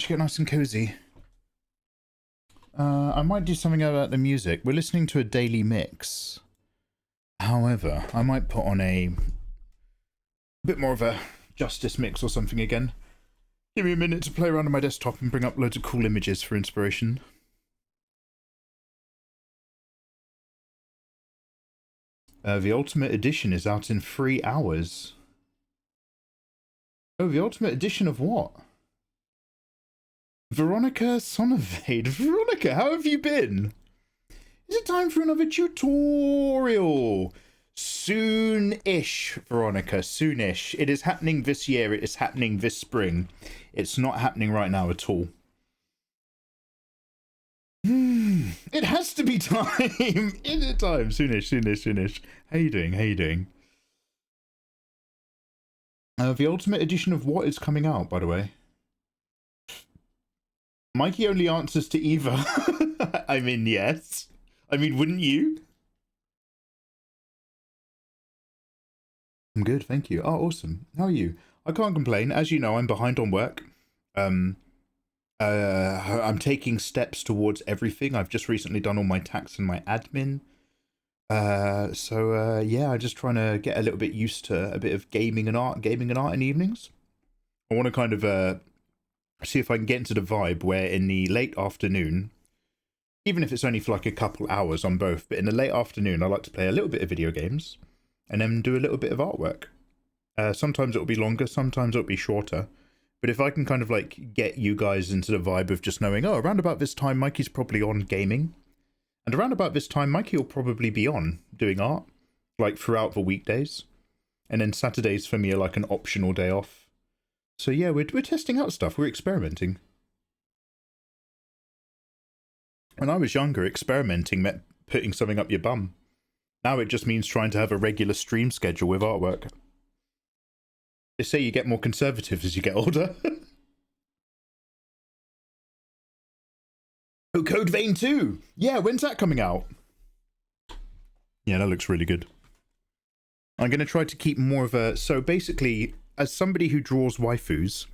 couch, get nice and cozy. I might do something about the music. We're listening to a daily mix. However, I might put on a bit more of a justice mix or something again. Give me a minute to play around on my desktop and bring up loads of cool images for inspiration. The Ultimate Edition is out in 3 hours. Oh, the Ultimate Edition of what? Veronica Sonnervade. Veronica, how have you been? Is it time for another tutorial? Soon-ish, Veronica, soon-ish. It is happening this year, it is happening this spring. It's not happening right now at all. It has to be time! In the time, soonish, soonish, soonish. How you doing, how you doing? The Ultimate Edition of what is coming out, by the way? Mikey only answers to Eva. I mean, yes. I mean, wouldn't you? I'm good, thank you. Oh, awesome. How are you? I can't complain. As you know, I'm behind on work. I'm taking steps towards everything. I've just recently done all my tax and my admin. Yeah, I'm just trying to get a little bit used to a bit of gaming and art in evenings. I want to kind of see if I can get into the vibe where in the late afternoon, even if it's only for like a couple hours on both, but in the late afternoon, I like to play a little bit of video games and then do a little bit of artwork. Sometimes it'll be longer, sometimes it'll be shorter. But if I can kind of like get you guys into the vibe of just knowing, oh, around about this time, Mikey's probably on gaming. And around about this time, Mikey will probably be on doing art, like throughout the weekdays. And then Saturdays for me are like an optional day off. So yeah, we're testing out stuff, we're experimenting. When I was younger, experimenting meant putting something up your bum. Now it just means trying to have a regular stream schedule with artwork. They say you get more conservative as you get older. Oh, Code Vein 2! Yeah, when's that coming out? Yeah, that looks really good. I'm going to try to keep more of a... So basically, as somebody who draws waifus,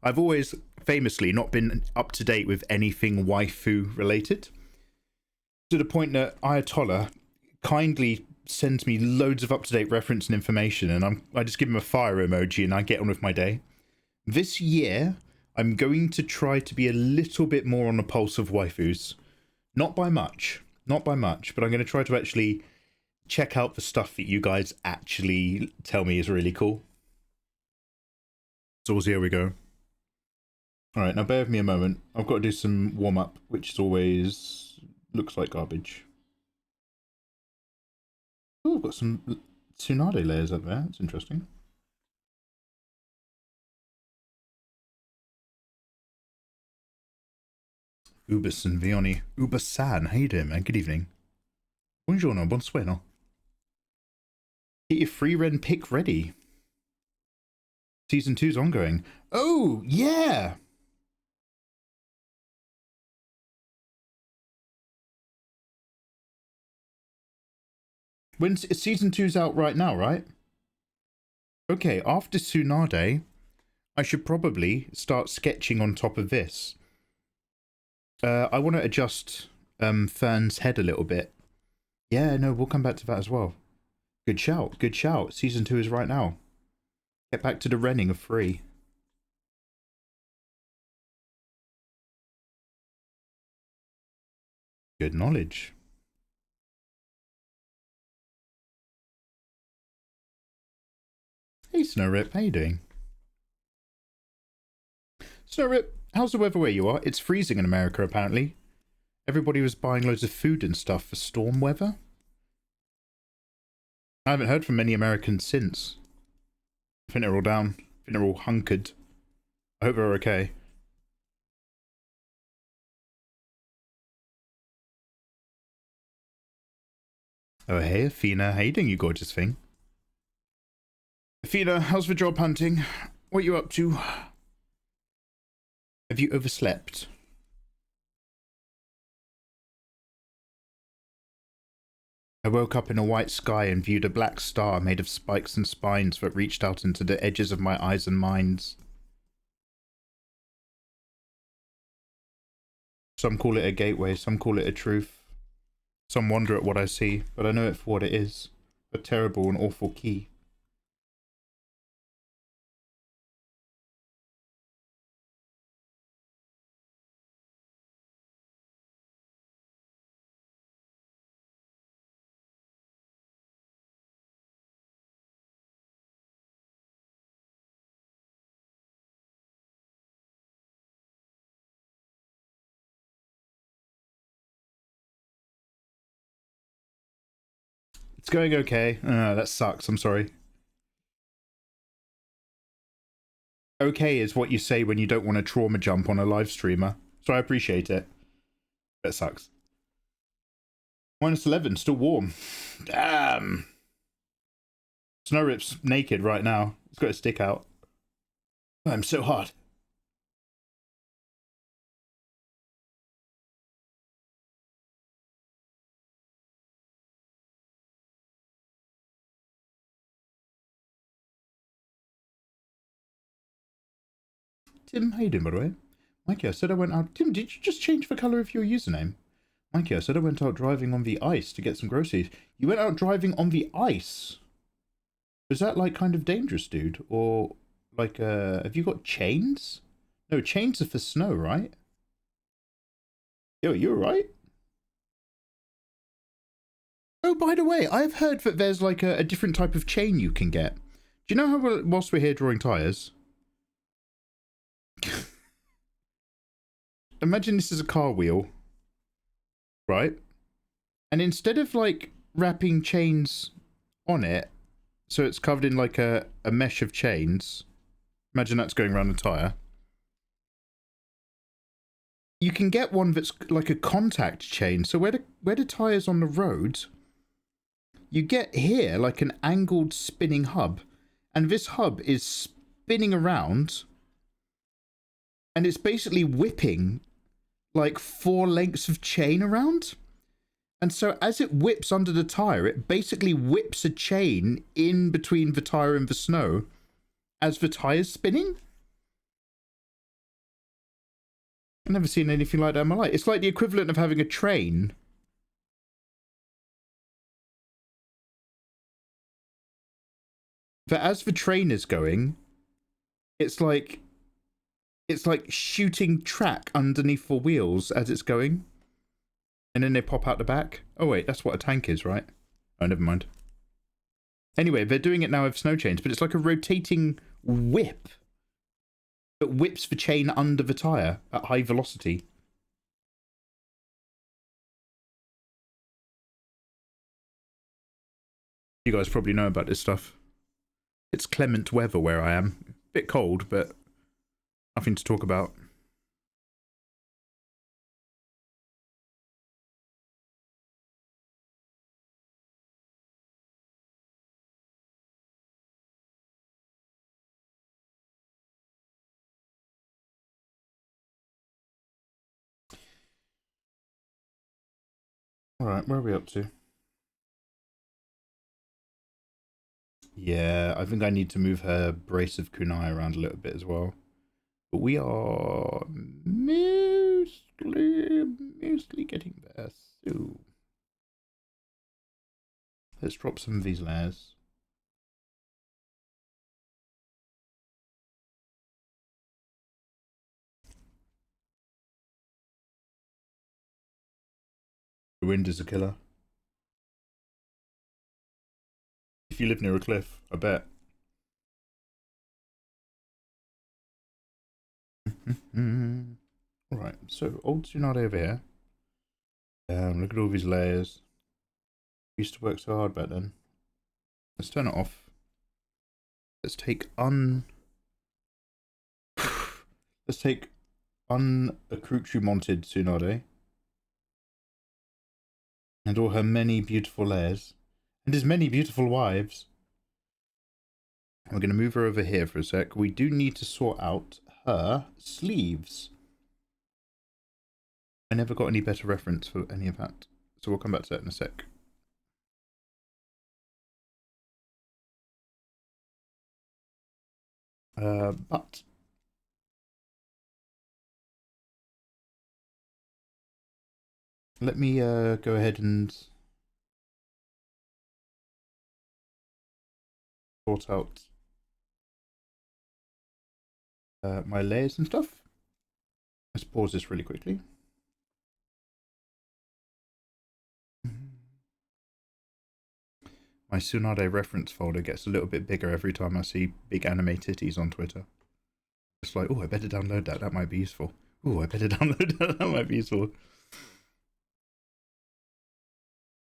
I've always famously not been up to date with anything waifu related. To the point that Ayatollah kindly sends me loads of up-to-date reference and information, and I just give him a fire emoji and I get on with my day. This year, I'm going to try to be a little bit more on the pulse of waifus. Not by much, but I'm going to try to actually check out the stuff that you guys actually tell me is really cool. So here we go. Alright, now bear with me a moment. I've got to do some warm-up, which is always looks like garbage. Oh, I've got some Tsunade layers up there. That's interesting. Ubis-san, Vioni. Ubis-san, how you doing, man? Good evening. Buongiorno, bonsueno. Get your free rent pick ready. Season 2's ongoing. Oh, yeah! When season 2's out right now, right? Okay, after Tsunade, I should probably start sketching on top of this. I want to adjust Fern's head a little bit. Yeah, no, we'll come back to that as well. Good shout, good shout. Season 2 is right now. Get back to the renning of 3. Good knowledge. Hey Snowrip, how you doing? Snowrip, how's the weather where you are? It's freezing in America apparently. Everybody was buying loads of food and stuff for storm weather. I haven't heard from many Americans since. I think they're all down. I think they're all hunkered. I hope they're okay. Oh hey Athena, how you doing you gorgeous thing? Athena, how's the job hunting? What are you up to? Have you overslept? I woke up in a white sky and viewed a black star made of spikes and spines that reached out into the edges of my eyes and minds. Some call it a gateway, some call it a truth. Some wonder at what I see, but I know it for what it is. A terrible and awful key. It's going okay. That sucks. I'm sorry. Okay is what you say when you don't want to trauma jump on a live streamer. So I appreciate it. That sucks. -11, still warm. Damn. Snow Rip's naked right now. He's got his stick out. I'm so hot. Tim, how you doing, by the way? Mikey, I said I went out... Tim, did you just change the colour of your username? Mikey, I said I went out driving on the ice to get some groceries. You went out driving on the ice? Is that, like, kind of dangerous, dude? Or, like, have you got chains? No, chains are for snow, right? Yo, you alright? Oh, by the way, I've heard that there's, like, a different type of chain you can get. Do you know how, whilst we're here drawing tyres... Imagine this is a car wheel, right? And instead of like wrapping chains on it, so it's covered in like a mesh of chains, imagine that's going around the tyre. You can get one that's like a contact chain. So where the tyre's on the road, you get here like an angled spinning hub. And this hub is spinning around. And it's basically whipping like 4 lengths of chain around. And so as it whips under the tyre, it basically whips a chain in between the tyre and the snow as the tyre's spinning. I've never seen anything like that in my life. It's like the equivalent of having a train. But as the train is going, it's like shooting track underneath the wheels as it's going. And then they pop out the back. Oh wait, that's what a tank is, right? Oh, never mind. Anyway, they're doing it now with snow chains, but it's like a rotating whip that whips the chain under the tyre at high velocity. You guys probably know about this stuff. It's clement weather where I am. A bit cold, but nothing to talk about. Alright, where are we up to? Yeah, I think I need to move her brace of kunai around a little bit as well. But we are mostly getting there. So let's drop some of these layers. The wind is a killer. If you live near a cliff, I bet. Alright, so old Tsunade over here. Look at all these layers. We used to work so hard back then. Let's turn it off. Let's take Let's take unaccoutramented Tsunade. And all her many beautiful layers. And his many beautiful wives. We're going to move her over here for a sec. We do need to sort out her sleeves. I never got any better reference for any of that. So we'll come back to that in a sec. But let me go ahead and sort out my layers and stuff. Let's pause this really quickly. My Tsunade reference folder gets a little bit bigger every time I see big anime titties on Twitter. It's like, oh, I better download that. That might be useful. Oh, I better download that. That might be useful.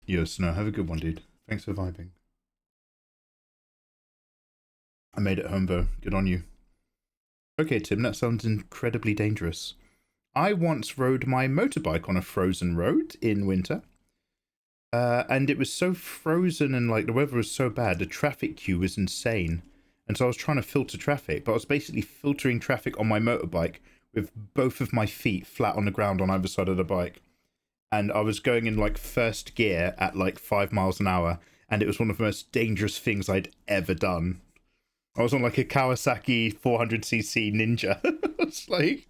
Yo, Snow, have a good one, dude. Thanks for vibing. I made it home, though. Good on you. Okay, Tim, that sounds incredibly dangerous. I once rode my motorbike on a frozen road in winter. And it was so frozen and like the weather was so bad, the traffic queue was insane. And so I was trying to filter traffic, but I was basically filtering traffic on my motorbike with both of my feet flat on the ground on either side of the bike. And I was going in like first gear at like 5 miles an hour, and it was one of the most dangerous things I'd ever done. I was on like a Kawasaki 400cc Ninja. It's like,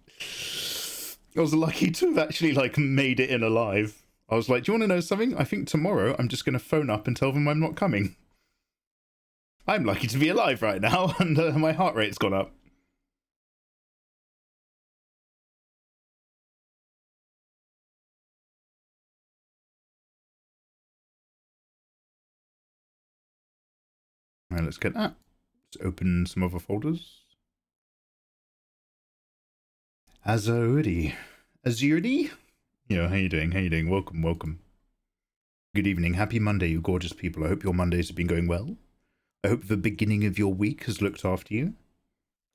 I was lucky to have actually like made it in alive. I was like, do you want to know something? I think tomorrow I'm just going to phone up and tell them I'm not coming. I'm lucky to be alive right now, and my heart rate's gone up. Alright, let's get that. Let's open some other folders. Azuri. Yo, how you doing? How you doing? Welcome, welcome. Good evening. Happy Monday, you gorgeous people. I hope your Mondays have been going well. I hope the beginning of your week has looked after you.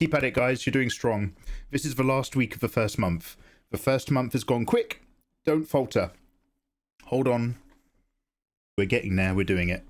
Keep at it, guys. You're doing strong. This is the last week of the first month. The first month has gone quick. Don't falter. Hold on. We're getting there. We're doing it.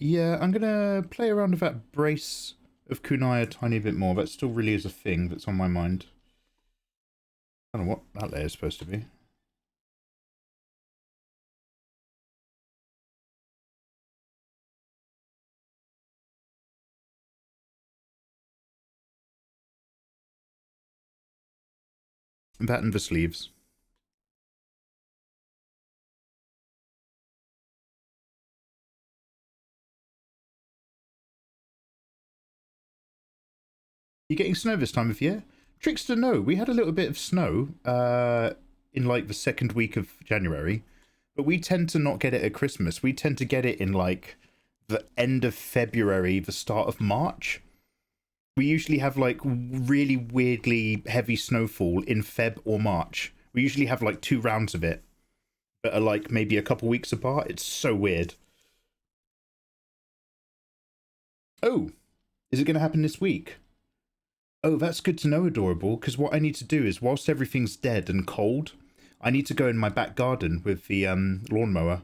Yeah, I'm going to play around with that brace of kunai a tiny bit more. That still really is a thing that's on my mind. I don't know what that layer is supposed to be. That and the sleeves. You getting snow this time of year? Trickster, no. We had a little bit of snow in like the second week of January, but we tend to not get it at Christmas. We tend to get it in like the end of February, the start of March. We usually have like really weirdly heavy snowfall in Feb or March. We usually have like 2 rounds of it, but are like maybe a couple weeks apart. It's so weird. Oh, is it going to happen this week? Oh, that's good to know, Adorable, because what I need to do is, whilst everything's dead and cold, I need to go in my back garden with the lawnmower.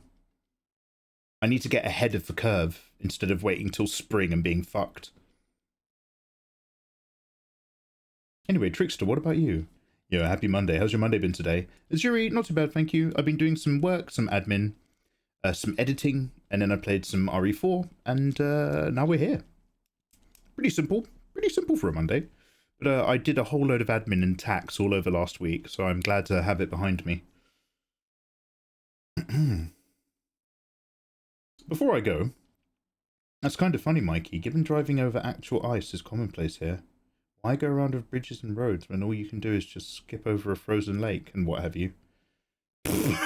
I need to get ahead of the curve instead of waiting till spring and being fucked. Anyway, Trickster, what about you? Yo, happy Monday. How's your Monday been today? Azuri, not too bad, thank you. I've been doing some work, some admin, some editing, and then I played some RE4, and now we're here. Pretty simple for a Monday. But I did a whole load of admin and tax all over last week, so I'm glad to have it behind me. Before I go, that's kind of funny, Mikey. Given driving over actual ice is commonplace here, why go around with bridges and roads when all you can do is just skip over a frozen lake and what have you?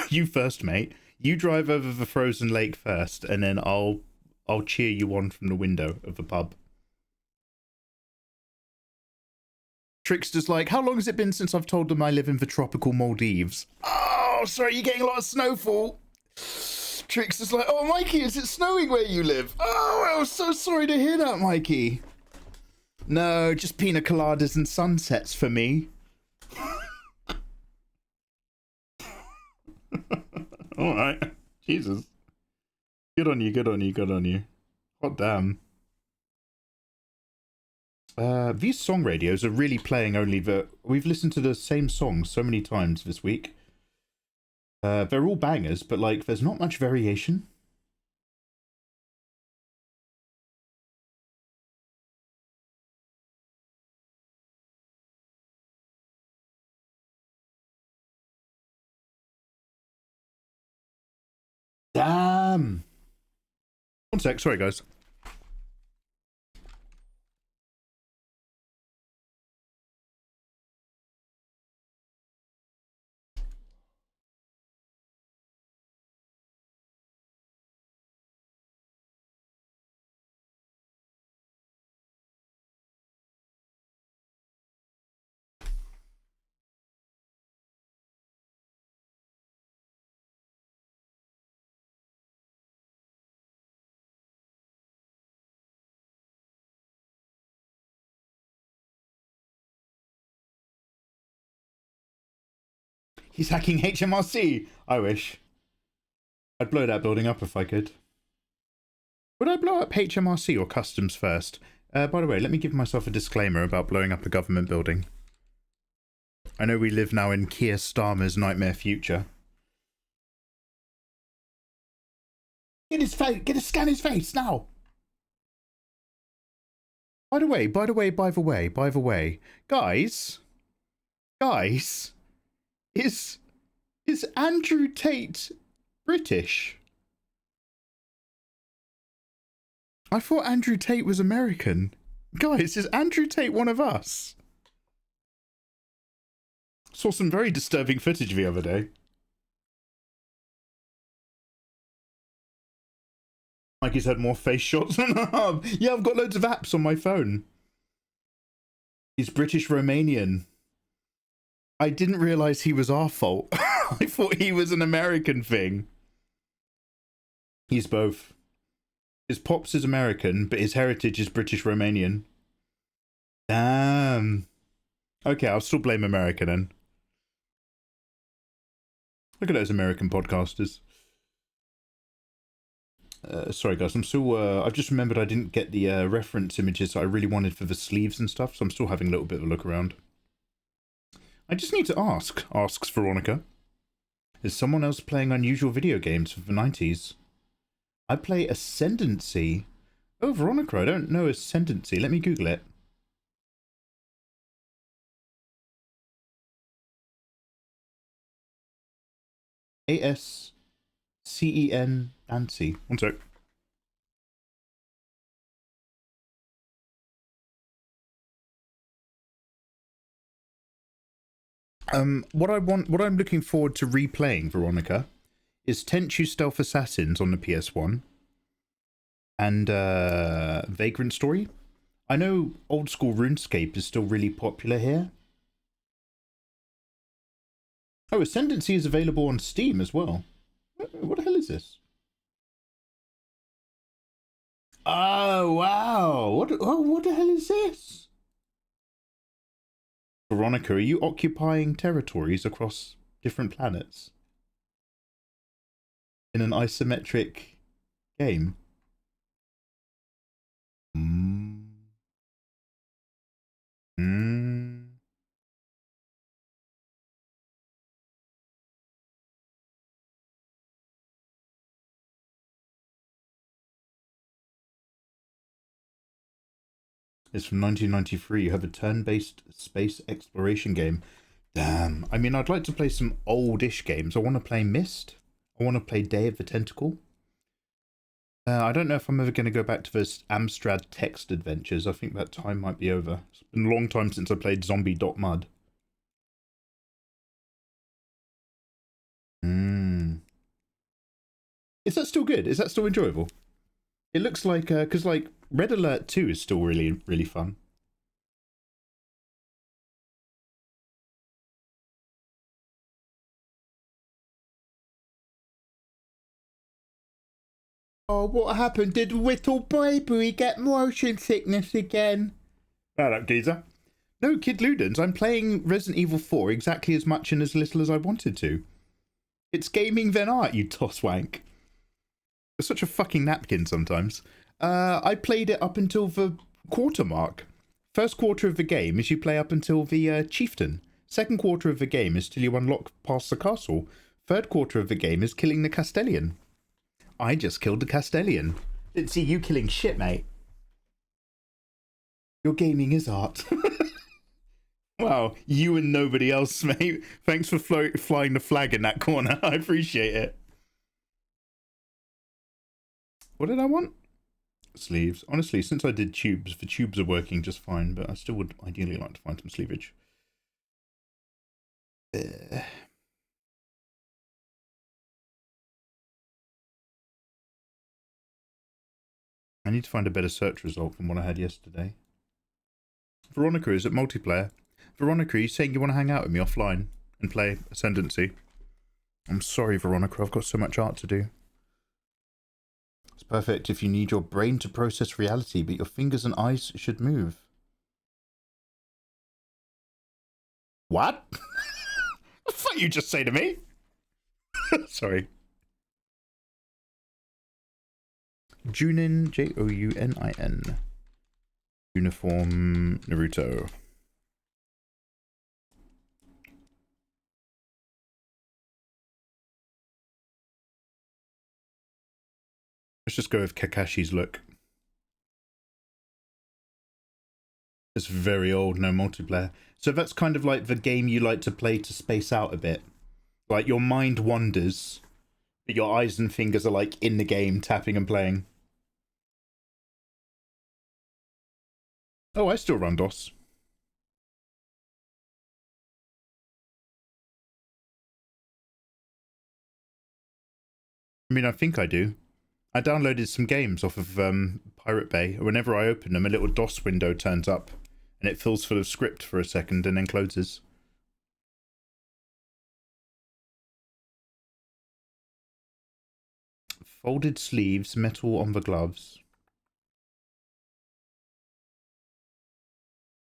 You first, mate. You drive over the frozen lake first, and then I'll cheer you on from the window of the pub. Trickster's like, how long has it been since I've told them I live in the tropical Maldives? Oh, sorry, you're getting a lot of snowfall. Trickster's like, oh, Mikey, is it snowing where you live? Oh, I was so sorry to hear that, Mikey. No, just pina coladas and sunsets for me. All right. Jesus. Good on you, good on you, good on you. Hot damn. These song radios are really playing only we've listened to the same songs so many times this week. They're all bangers, but like there's not much variation. Damn. One sec, sorry guys. He's hacking HMRC. I wish. I'd blow that building up if I could. Would I blow up HMRC or customs first? By the way, let me give myself a disclaimer about blowing up a government building. I know we live now in Keir Starmer's nightmare future. Get his face! Get to scan his face now! By the way, guys, is Andrew Tate British? I thought Andrew Tate was American. Guys, is Andrew Tate one of us? Saw some very disturbing footage the other day. Mikey's had more face shots than a hub. Yeah, I've got loads of apps on my phone. He's British Romanian. I didn't realise he was our fault. I thought he was an American thing. He's both. His pops is American, but his heritage is British Romanian. Damn. Okay, I'll still blame America then. Look at those American podcasters. Sorry guys, I'm still, I've just remembered I didn't get the reference images that I really wanted for the sleeves and stuff, so I'm still having a little bit of a look around. I just need to ask, asks Veronica. Is someone else playing unusual video games for the 90s? I play Ascendancy. Oh, Veronica, I don't know Ascendancy. Let me Google it. A-S-C-E-N Nancy. One sec. What I'm looking forward to replaying, Veronica, is Tenchu Stealth Assassins on the PS1 and Vagrant Story. I know old school RuneScape is still really popular here. Oh, Ascendancy is available on Steam as well. What the hell is this? Oh, wow. What the hell is this? Veronica, are you occupying territories across different planets? In an isometric game? It's from 1993. You have a turn-based space exploration game. Damn. I mean, I'd like to play some oldish games. I want to play Myst. I want to play Day of the Tentacle. I don't know if I'm ever going to go back to those Amstrad text adventures. I think that time might be over. It's been a long time since I played Zombie.mud. Is that still good? Is that still enjoyable? It looks like, because like Red Alert 2 is still really, really fun. Oh, what happened? Did little baby get motion sickness again? Shut up, geezer. No, Kid Ludens, I'm playing Resident Evil 4 exactly as much and as little as I wanted to. It's gaming then art, you tosswank. You're such a fucking napkin sometimes. I played it up until the quarter mark. First quarter of the game is you play up until the chieftain. Second quarter of the game is till you unlock past the castle. Third quarter of the game is killing the Castellian. I just killed the Castellian. Didn't see you killing shit, mate. Your gaming is art. Wow, you and nobody else, mate. Thanks for flying the flag in that corner. I appreciate it. What did I want? Sleeves. Honestly, since I did tubes, the tubes are working just fine, but I still would ideally like to find some sleevage. I need to find a better search result than what I had yesterday. Veronica is at multiplayer. Veronica, are you saying you want to hang out with me offline and play Ascendancy? I'm sorry, Veronica, I've got so much art to do. It's perfect if you need your brain to process reality, but your fingers and eyes should move. What? What the fuck you just say to me? Sorry. Junin, Jounin. Uniform Naruto. Let's just go with Kakashi's look. It's very old, no multiplayer. So that's kind of like the game you like to play to space out a bit. Like your mind wanders, but your eyes and fingers are like in the game, tapping and playing. Oh, I still run DOS. I mean, I think I do. I downloaded some games off of Pirate Bay. Whenever I open them, a little DOS window turns up, and it fills full of script for a second and then closes. Folded sleeves, metal on the gloves.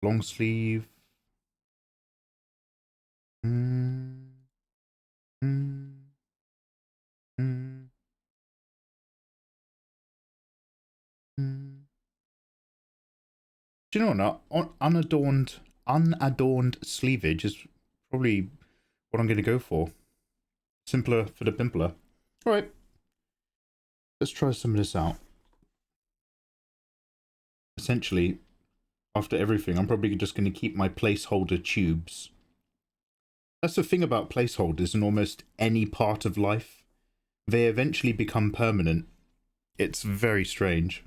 Long sleeve. Mm. Mm. Mm. Mm. Do you know what? Unadorned sleevage is probably what I'm going to go for. Simpler for the pimpler. All right. Let's try some of this out. Essentially, after everything, I'm probably just going to keep my placeholder tubes. That's the thing about placeholders in almost any part of life. They eventually become permanent. It's very strange.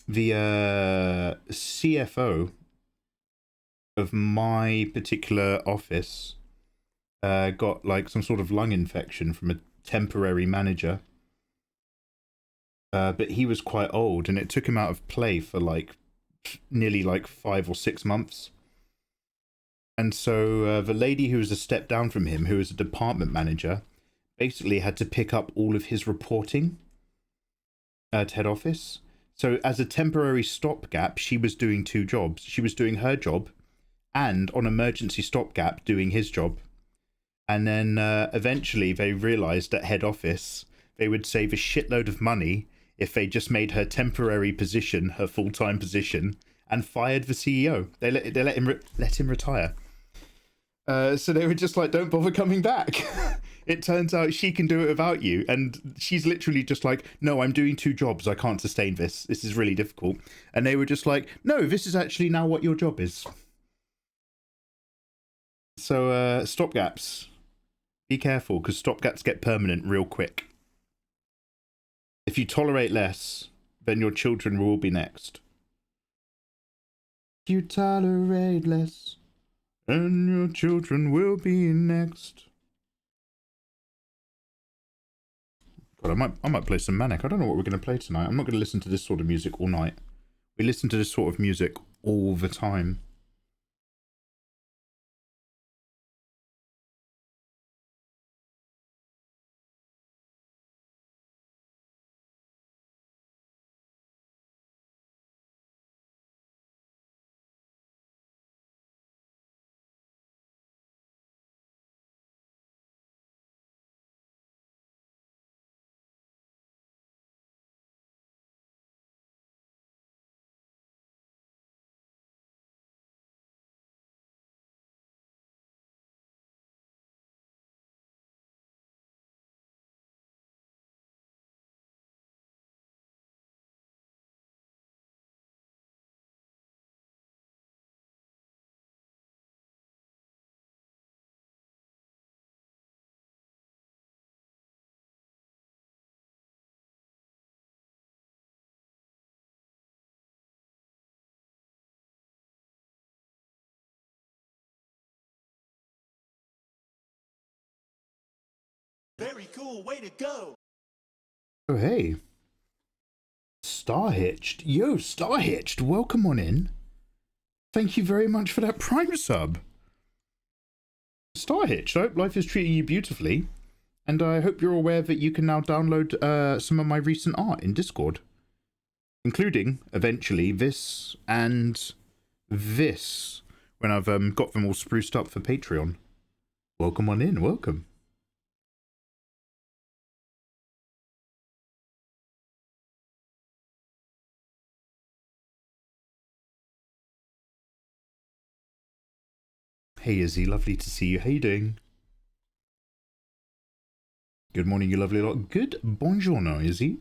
The CFO of my particular office got like some sort of lung infection from a temporary manager. But he was quite old and it took him out of play for like nearly like 5 or 6 months. And so the lady who was a step down from him, who was a department manager, basically had to pick up all of his reporting at head office. So as a temporary stopgap, she was doing 2 jobs. She was doing her job and on emergency stopgap doing his job. And then eventually they realized at head office they would save a shitload of money if they just made her temporary position her full-time position and fired the CEO. They let him retire. So they were just like, don't bother coming back. It turns out she can do it without you. And she's literally just like, no, I'm doing 2 jobs. I can't sustain this. This is really difficult. And they were just like, no, this is actually now what your job is. So stopgaps. Be careful, because stopgaps get permanent real quick. If you tolerate less, then your children will be next. You tolerate less, and your children will be next. God, I might play some Manic. I don't know what we're going to play tonight. I'm not going to listen to this sort of music all night. We listen to this sort of music all the time. Very cool, way to go. Oh, hey. Star Hitched. Yo, Star Hitched, welcome on in. Thank you very much for that Prime sub. Star Hitched, I hope life is treating you beautifully. And I hope you're aware that you can now download some of my recent art in Discord. Including, eventually, this and this. When I've got them all spruced up for Patreon. Welcome on in, welcome. Hey Izzy, lovely to see you. How you doing? Good morning, you lovely lot. Good buongiorno, Izzy.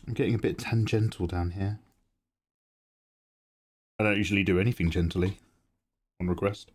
I'm getting a bit tangential down here. I don't usually do anything gently, on request.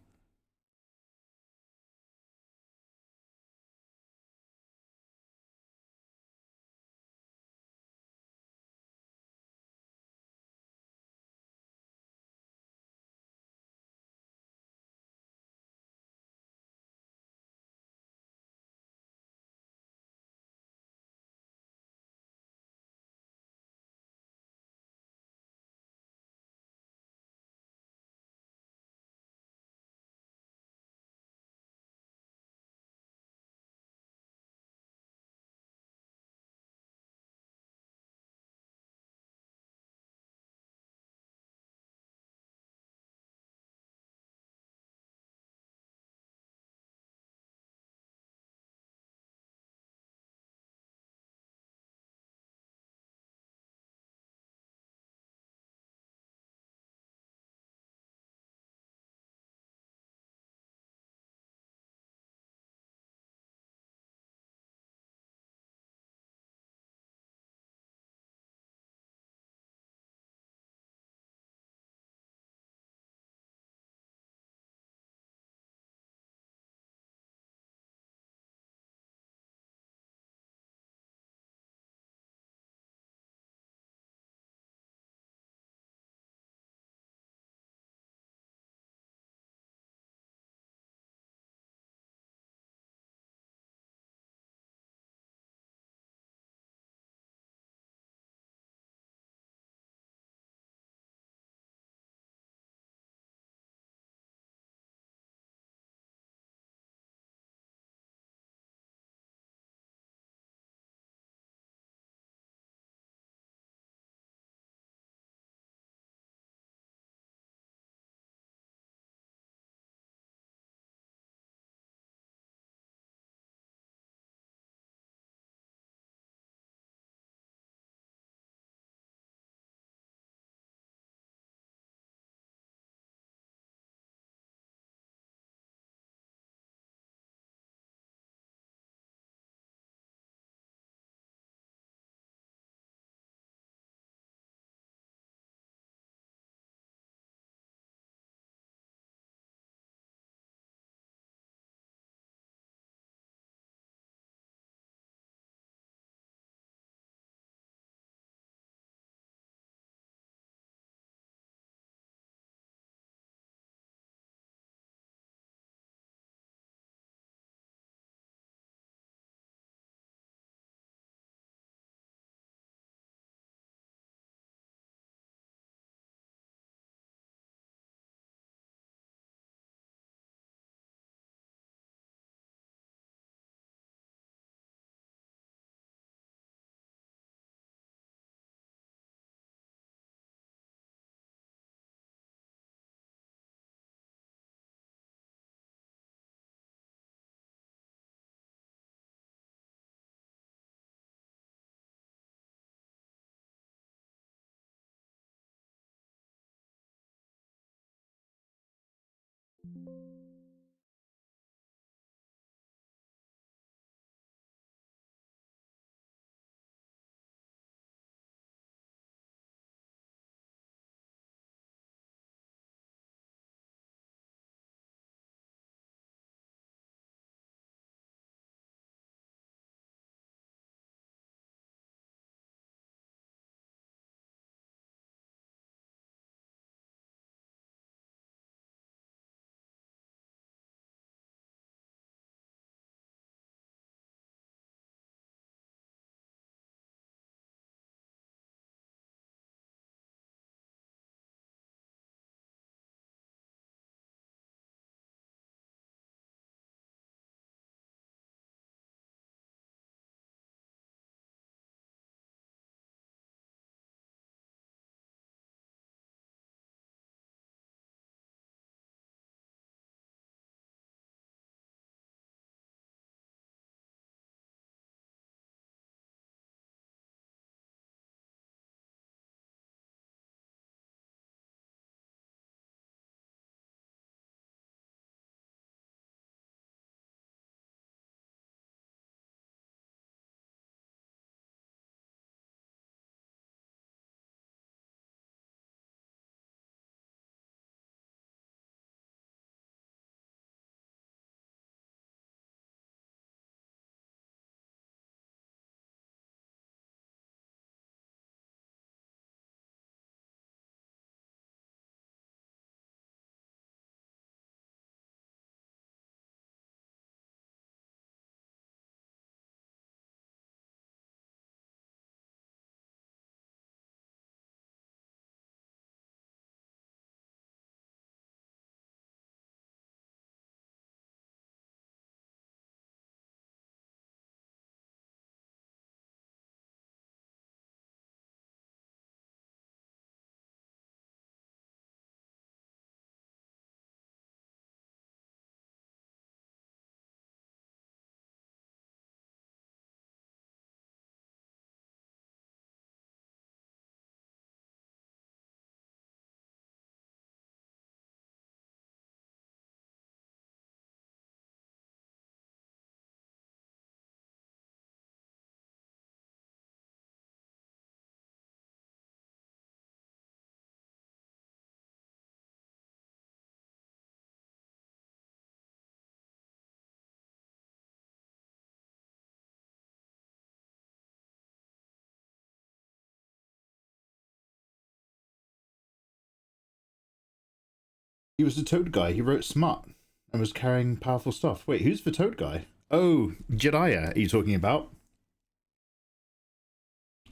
He was the Toad guy. He wrote smut and was carrying powerful stuff. Wait, who's the Toad guy? Oh, Jiraiya, are you talking about?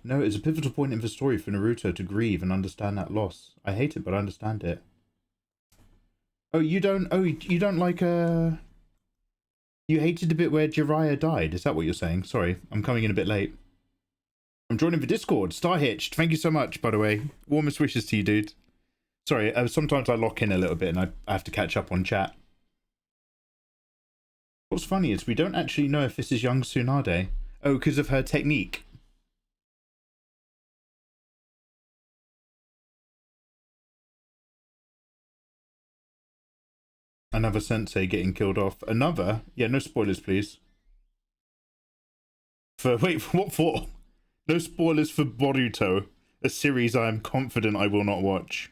No, it's a pivotal point in the story for Naruto to grieve and understand that loss. I hate it, but I understand it. Oh, you don't. Oh, you don't like You hated the bit where Jiraiya died. Is that what you're saying? Sorry, I'm coming in a bit late. I'm joining the Discord. Star Hitched. Thank you so much, by the way. Warmest wishes to you, dude. Sorry, sometimes I lock in a little bit and I have to catch up on chat. What's funny is we don't actually know if this is young Tsunade. Oh, because of her technique. Another sensei getting killed off. Another? Yeah, no spoilers, please. Wait, for what for? No spoilers for Boruto, a series I am confident I will not watch.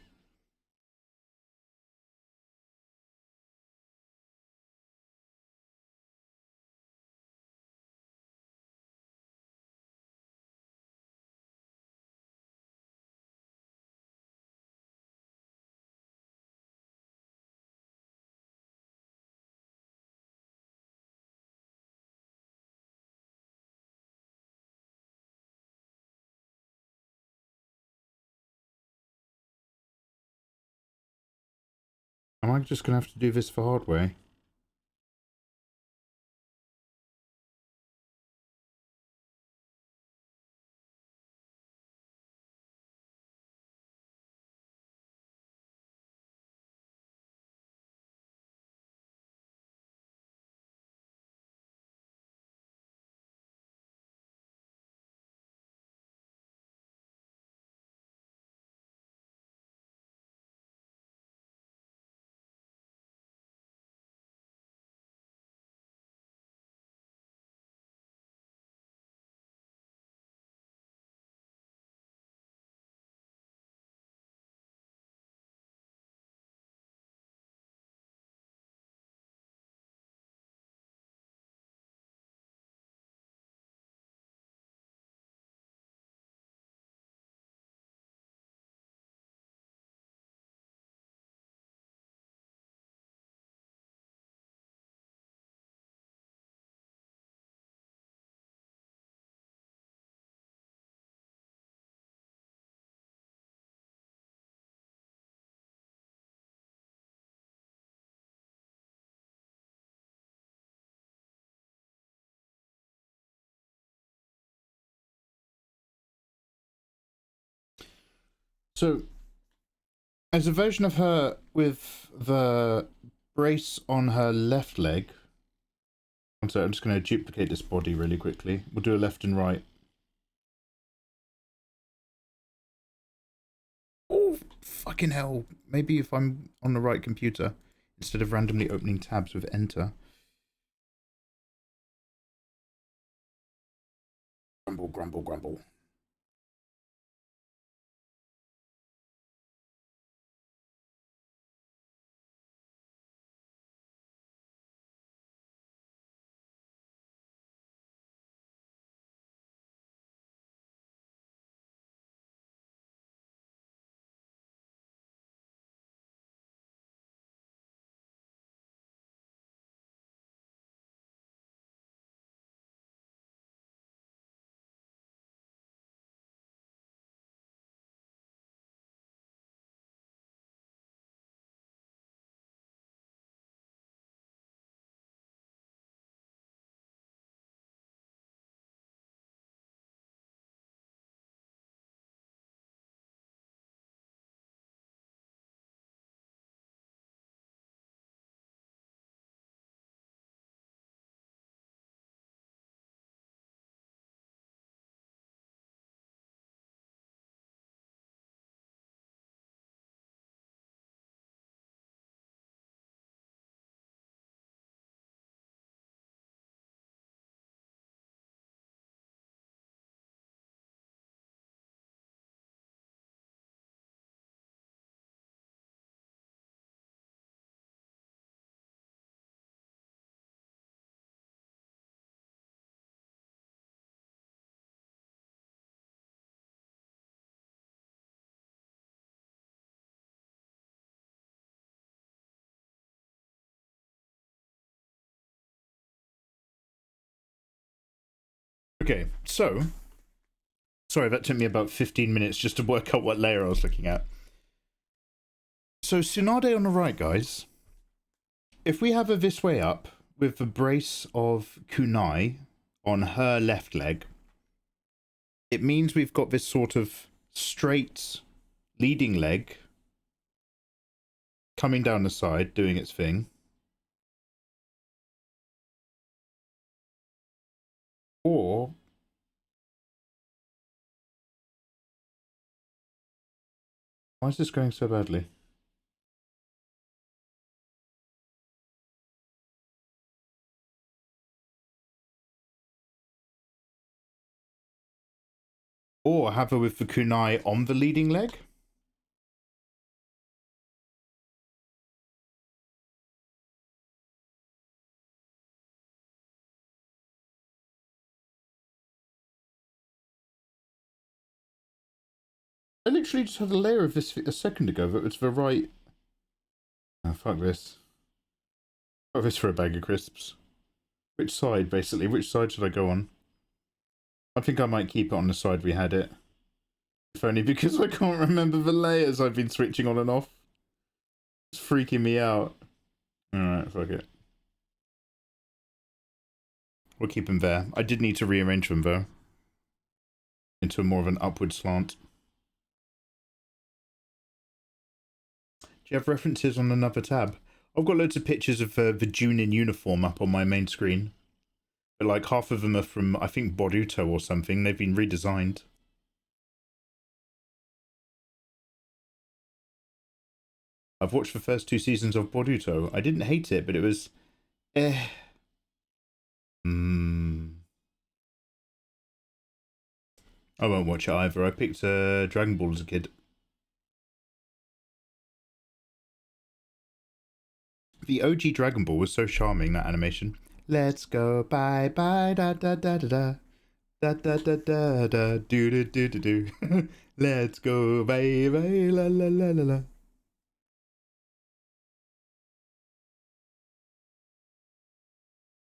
Am I just gonna have to do this the hard way? So, as a version of her with the brace on her left leg. So I'm just going to duplicate this body really quickly. We'll do a left and right. Oh, fucking hell. Maybe if I'm on the right computer, instead of randomly opening tabs with enter. Grumble, grumble, grumble. Okay, so sorry, that took me about 15 minutes just to work out what layer I was looking at. So Tsunade on the right, guys. If we have her this way up with the brace of kunai on her left leg, it means we've got this sort of straight leading leg coming down the side, doing its thing. Or why is this going so badly? Or have her with the kunai on the leading leg? I literally just had a layer of this a second ago that was the right... Oh, fuck this. Fuck this for a bag of crisps. Which side, basically? Which side should I go on? I think I might keep it on the side we had it. If only because I can't remember the layers I've been switching on and off. It's freaking me out. Alright, fuck it. We'll keep them there. I did need to rearrange them, though. Into more of an upward slant. Do you have references on another tab? I've got loads of pictures of the June in uniform up on my main screen. But like half of them are from, I think, Boruto or something. They've been redesigned. I've watched the first 2 seasons of Boruto. I didn't hate it, but it was... I won't watch it either. I picked Dragon Ball as a kid. The OG Dragon Ball was so charming, that animation. Let's go, bye bye, da da da da da. Da da da da da, do do do do do. Let's go, bye bye, la la la la la. I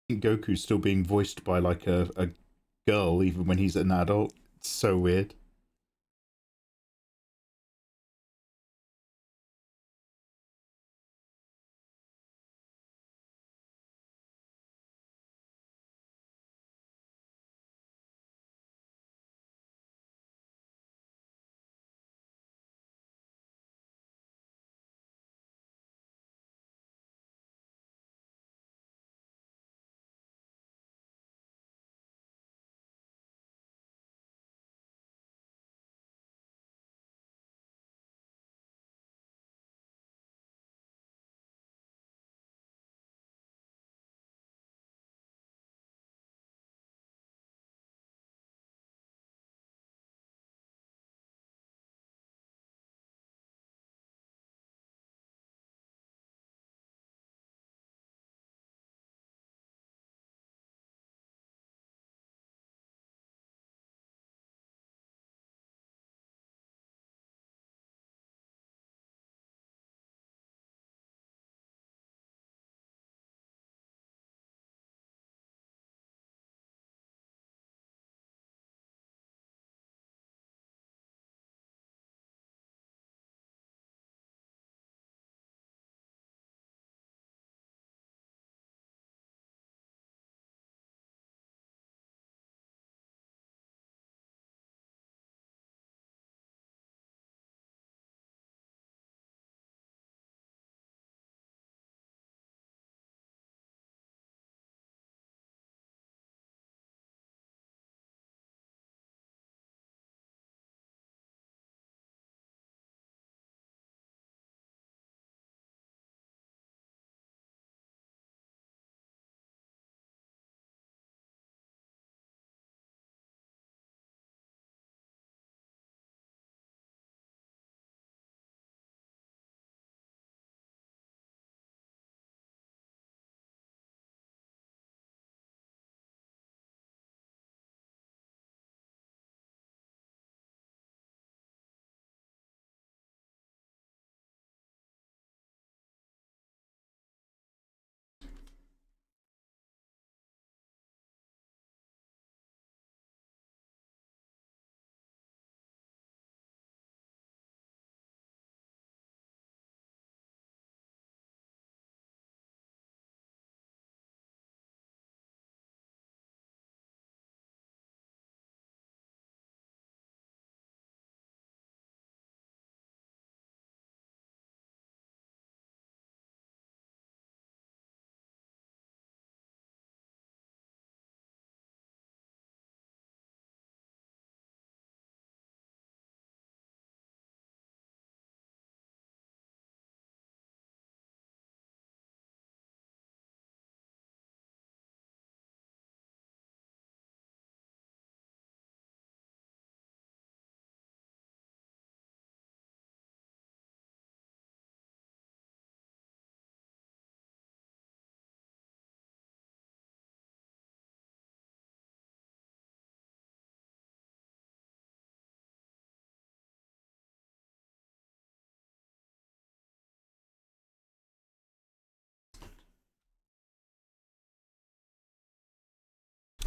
think Goku's still being voiced by like a girl, even when he's an adult. It's so weird.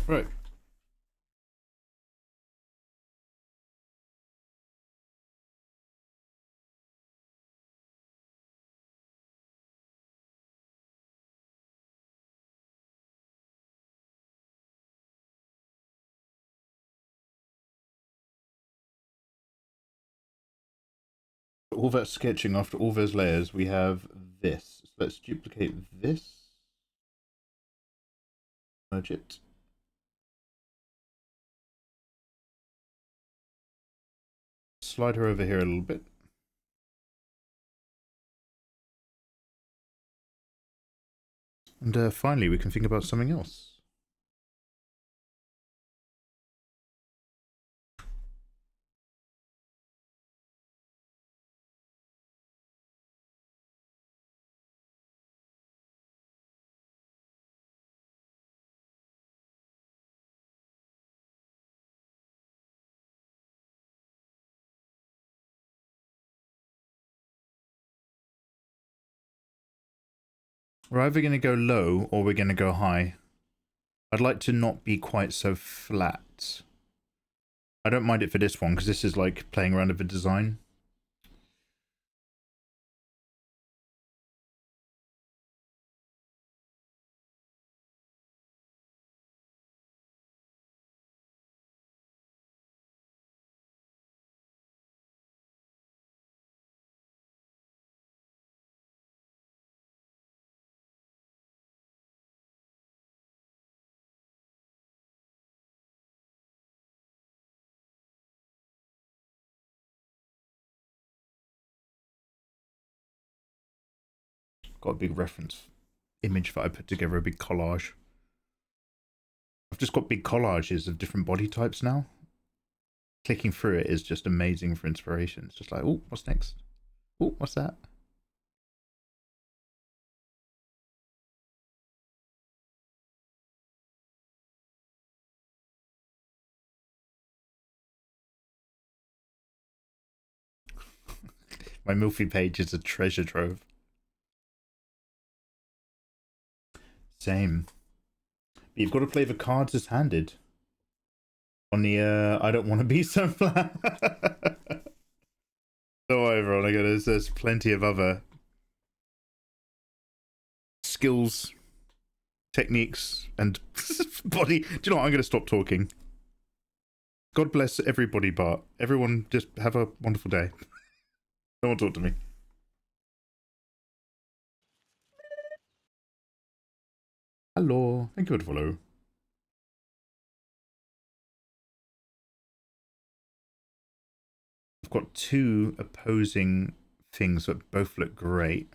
Right. All that sketching after all those layers, we have this. So let's duplicate this. Merge it. Slide her over here a little bit. And finally, we can think about something else. We're either going to go low or we're going to go high. I'd like to not be quite so flat. I don't mind it for this one because this is like playing around with the design. Got a big reference image that I put together, a big collage. I've just got big collages of different body types now. Clicking through it is just amazing for inspiration. It's just like, oh, what's next? Oh, what's that? My Milfy page is a treasure trove. Same. But you've got to play the cards as handed. On the, I don't want to be so flat. Don't worry, everyone. There's plenty of other skills, techniques, and body. Do you know what? I'm going to stop talking. God bless everybody, Bart. Everyone, just have a wonderful day. No one talk to me. Hello. Thank you for the follow. I've got two opposing things that both look great.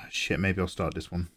Shit, maybe I'll start this one.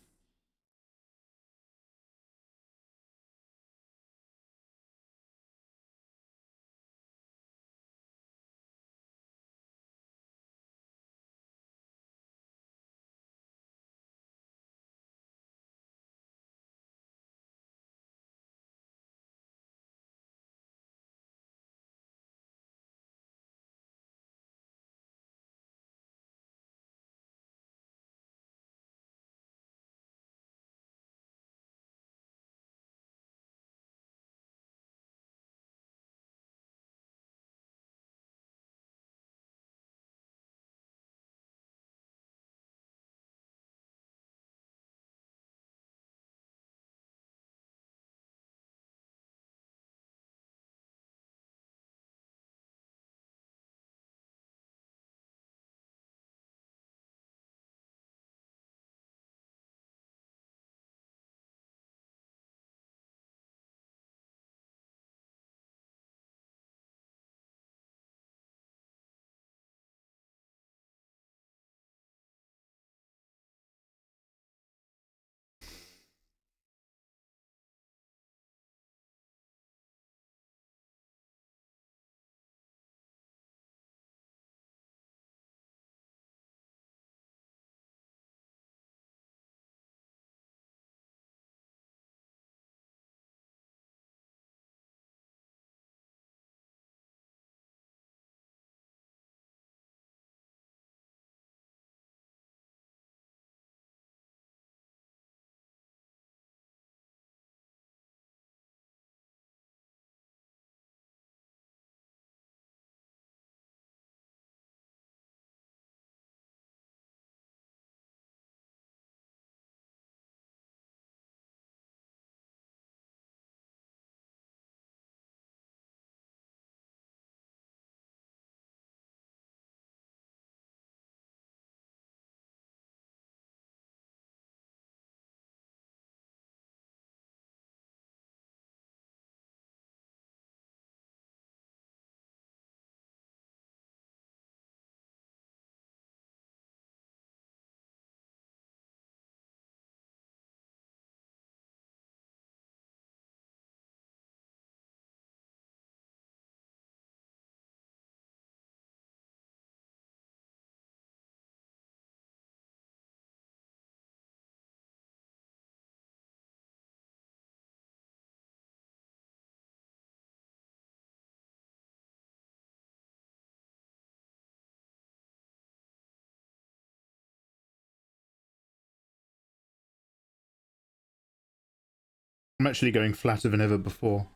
I'm actually going flatter than ever before.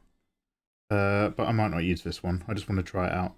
But I might not use this one. I just want to try it out.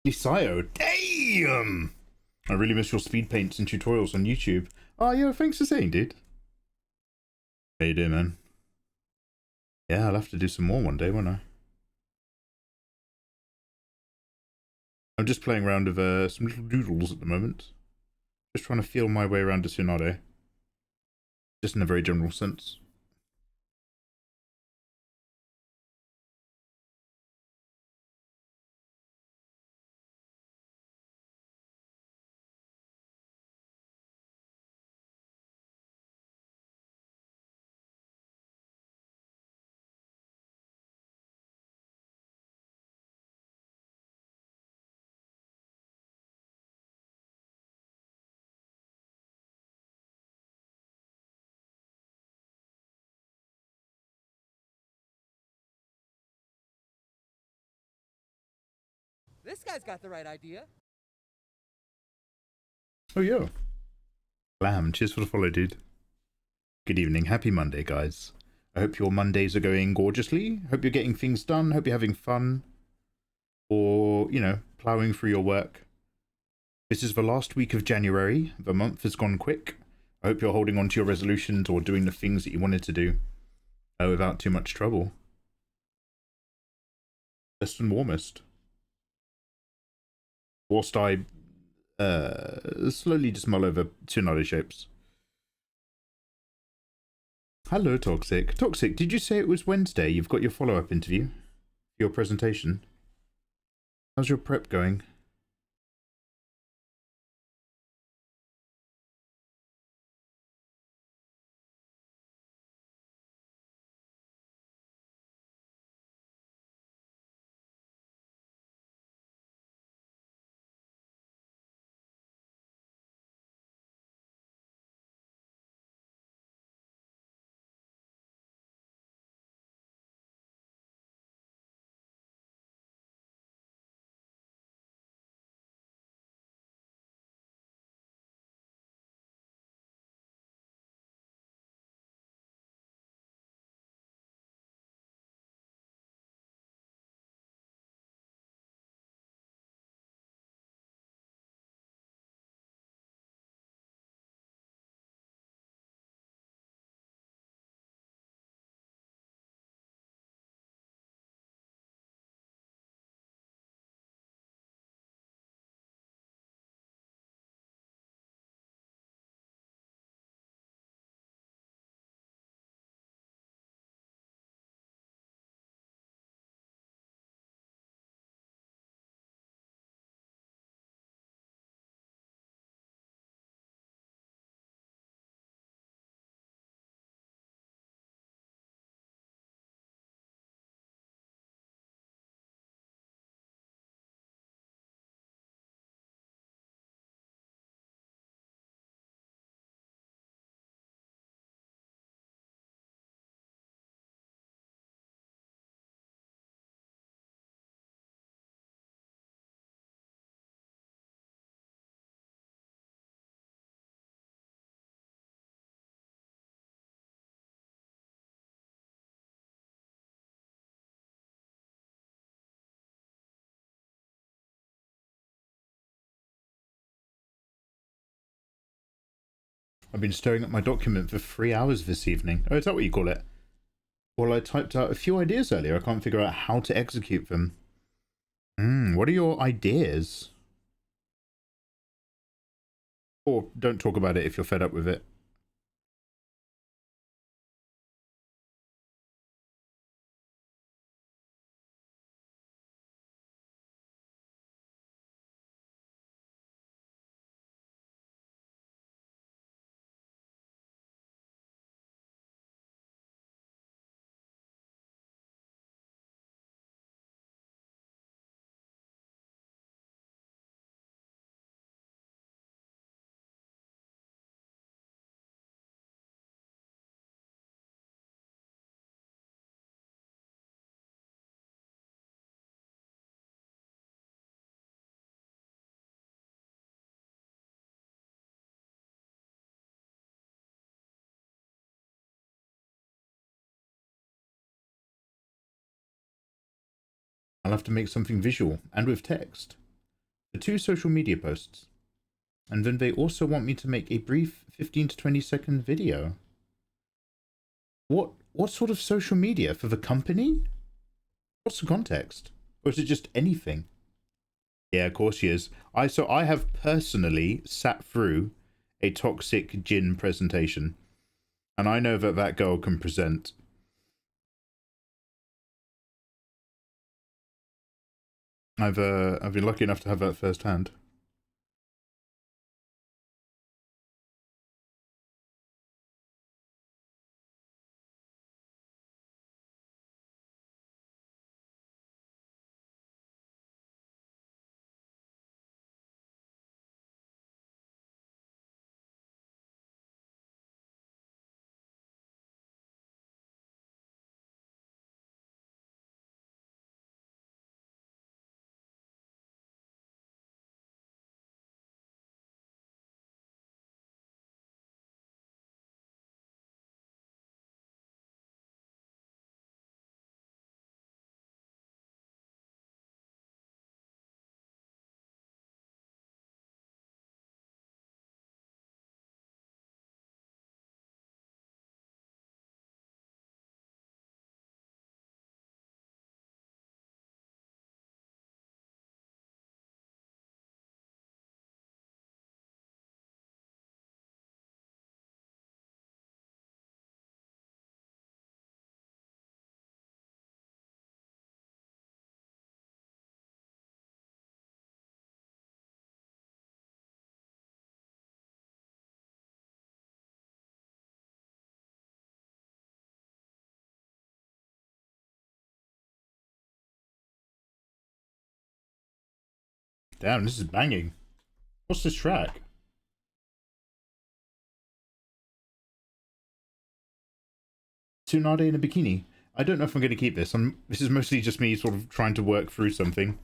Isayo, damn! I really miss your speed paints and tutorials on YouTube. Oh, yeah, thanks for saying, dude. How you doing, man? Yeah, I'll have to do some more one day, won't I? I'm just playing around with some little doodles at the moment. Just trying to feel my way around to Tsunade. Just in a very general sense. This guy's got the right idea. Oh, yeah. Blam, cheers for the follow, dude. Good evening. Happy Monday, guys. I hope your Mondays are going gorgeously. Hope you're getting things done. Hope you're having fun. Or, you know, ploughing through your work. This is the last week of January. The month has gone quick. I hope you're holding on to your resolutions or doing the things that you wanted to do without too much trouble. Best and warmest. Whilst I slowly just mull over Tsunade shapes. Hello, Toxic. Toxic, did you say it was Wednesday? You've got your follow-up interview? Your presentation? How's your prep going? I've been staring at my document for 3 hours this evening. Oh, is that what you call it? Well, I typed out a few ideas earlier. I can't figure out how to execute them. What are your ideas? Or don't talk about it if you're fed up with it. I'll have to make something visual and with text for 2 social media posts. And then they also want me to make a brief 15 to 20 second video. What sort of social media? For the company? What's the context? Or is it just anything? Yeah, of course she is. I have personally sat through a toxic gin presentation, and I know that that girl can present. I've been lucky enough to have that firsthand. Damn, this is banging. What's this track? Tsunade in a bikini. I don't know if I'm going to keep this. This is mostly just me sort of trying to work through something.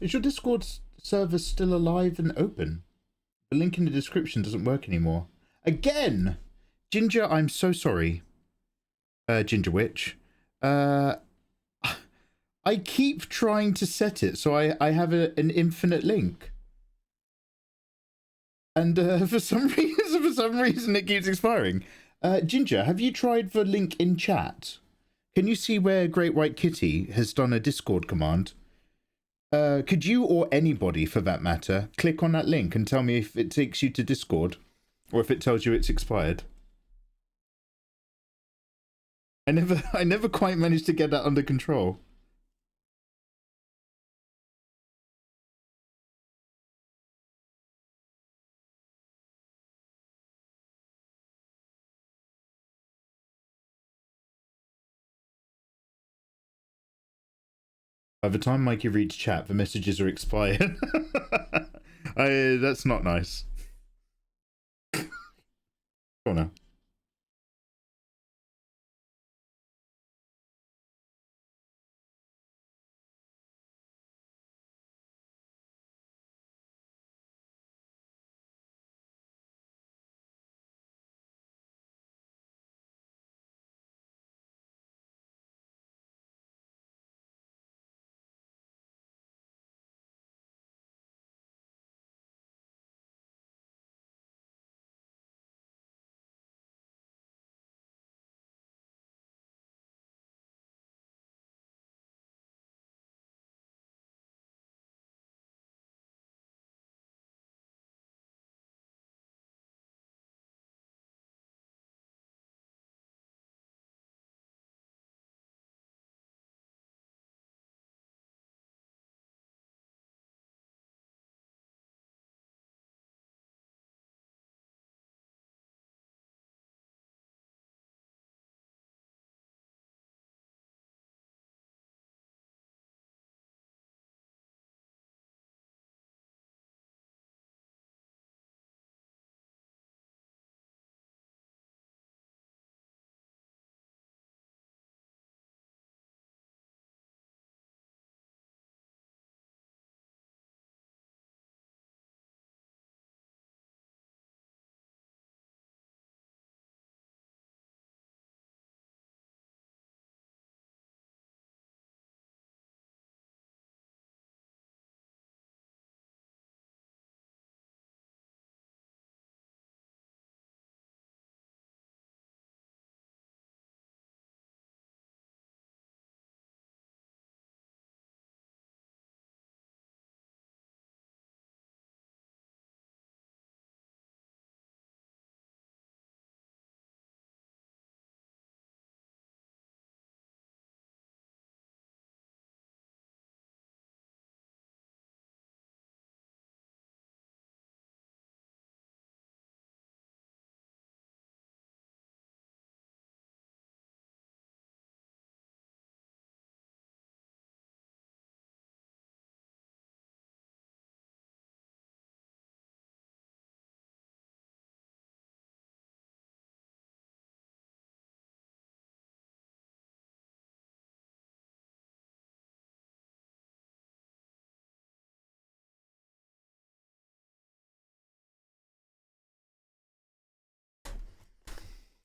Is your Discord server still alive and open? The link in the description doesn't work anymore. Again! Ginger, I'm so sorry. Ginger Witch. I keep trying to set it so I have an infinite link. And for some reason it keeps expiring. Ginger, have you tried the link in chat? Can you see where Great White Kitty has done a Discord command? Could you, or anybody for that matter, click on that link and tell me if it takes you to Discord or if it tells you it's expired? I never quite managed to get that under control. By the time Mikey reads chat, the messages are expired. That's not nice. Oh no.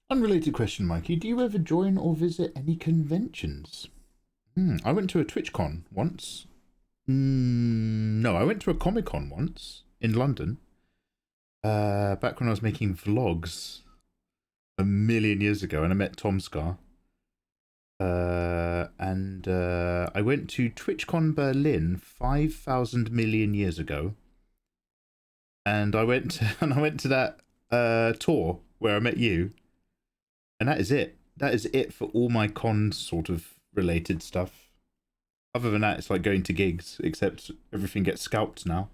Unrelated question, Mikey. Do you ever join or visit any conventions? I went to a TwitchCon once. No, I went to a Comic-Con once in London. Back when I was making vlogs a million years ago, and I met Tom Scar. And I went to TwitchCon Berlin 5,000 million years ago. And I went to that tour where I met you. And that is it. That is it for all my con sort of related stuff. Other than that, it's like going to gigs, except everything gets scalped now.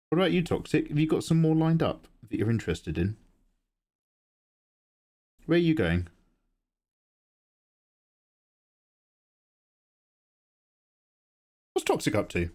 What about you, Toxic? Have you got some more lined up that you're interested in? Where are you going? What's Toxic up to?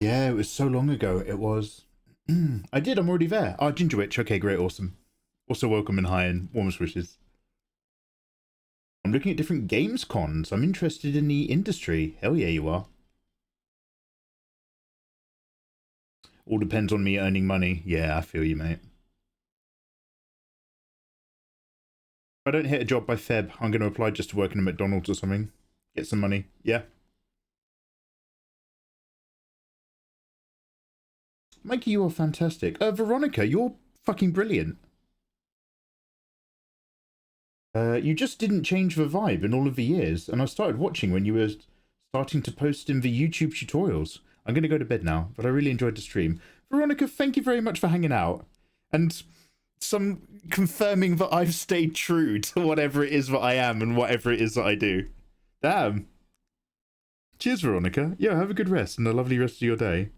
Yeah, it was so long ago. It was. I did. I'm already there. Oh, Ginger Witch. Okay, great, awesome. Also, welcome and hi and warmest wishes. I'm looking at different games cons. I'm interested in the industry. Hell yeah, you are. All depends on me earning money. Yeah, I feel you, mate. If I don't hit a job by Feb, I'm going to apply just to work in a McDonald's or something. Get some money. Yeah. Mikey, you are fantastic. Veronica, you're fucking brilliant. You just didn't change the vibe in all of the years, and I started watching when you were starting to post in the YouTube tutorials. I'm going to go to bed now, but I really enjoyed the stream. Veronica, thank you very much for hanging out, and some confirming that I've stayed true to whatever it is that I am and whatever it is that I do. Damn. Cheers, Veronica. Yeah, have a good rest and a lovely rest of your day.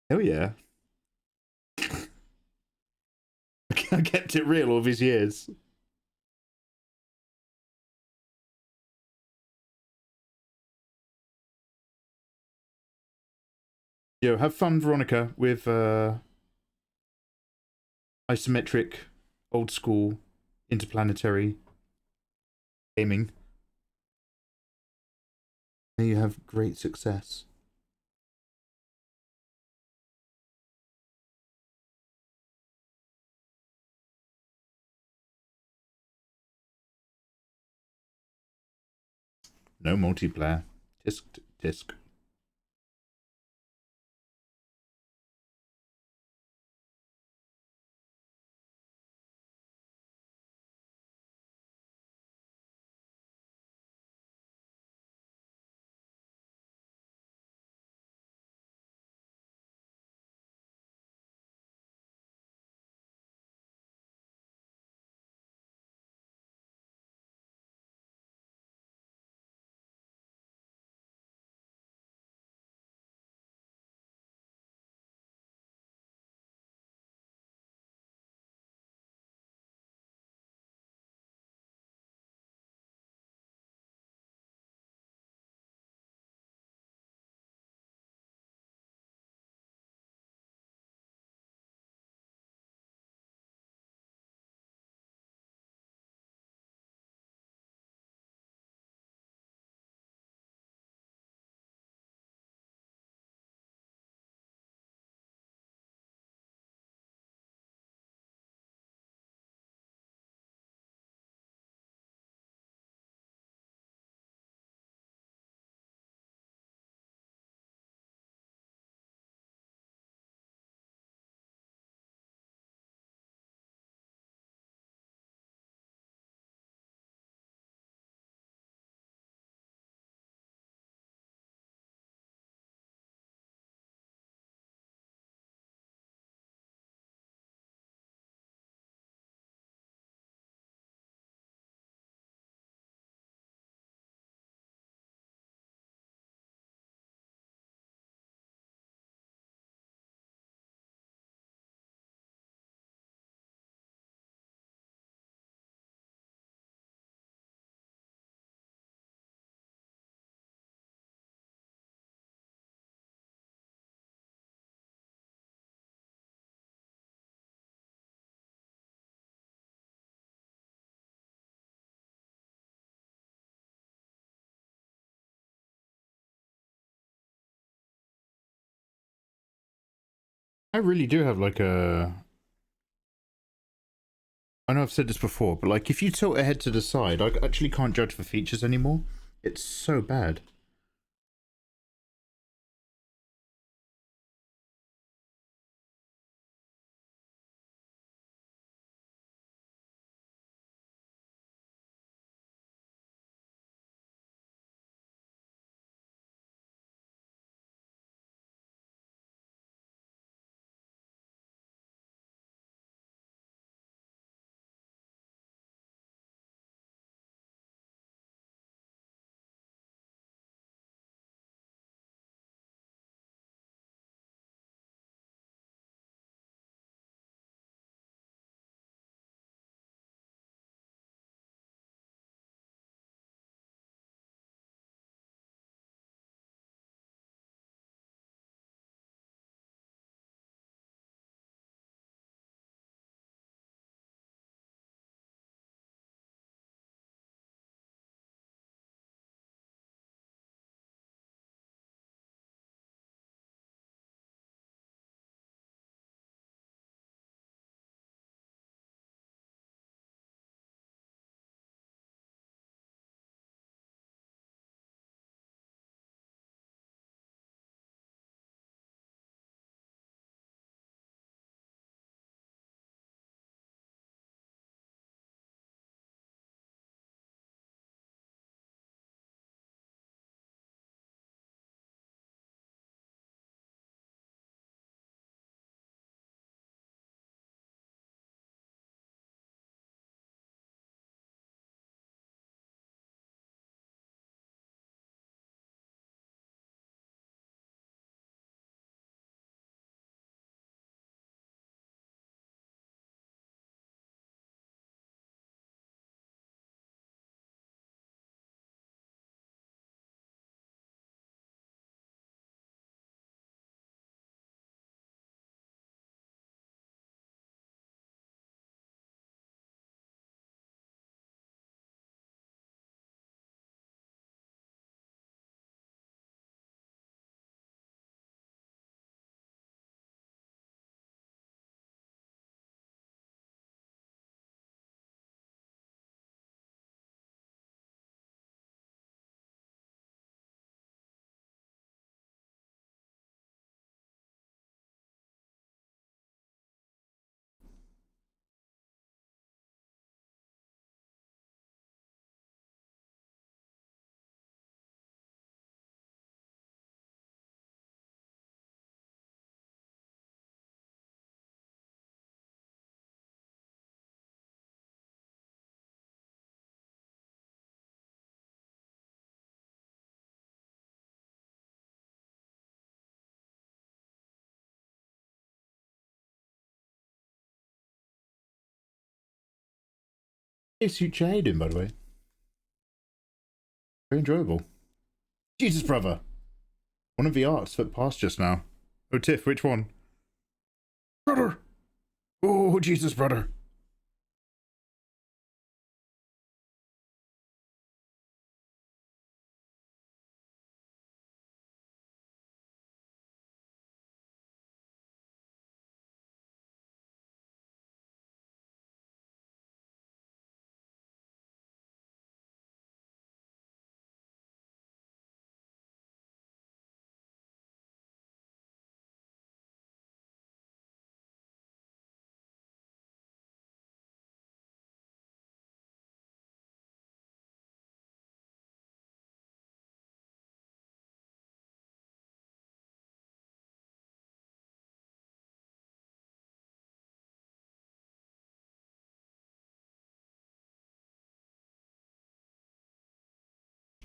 Hell yeah. I kept it real all these years. Yo, have fun, Veronica, with isometric, old school, interplanetary gaming. May you have great success. No multiplayer. Tisk, tisk. I really do have like a... I know I've said this before, but like if you tilt a head to the side, I actually can't judge for features anymore. It's so bad. Hey, Suit, how you doing, by the way? Very enjoyable. Jesus, brother! One of the arts that passed just now. Oh, Tiff, which one? Brother! Oh, Jesus, brother!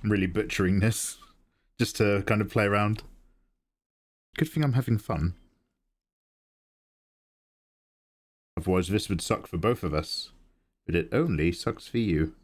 I'm really butchering this, just to kind of play around. Good thing I'm having fun. Otherwise this would suck for both of us. But it only sucks for you.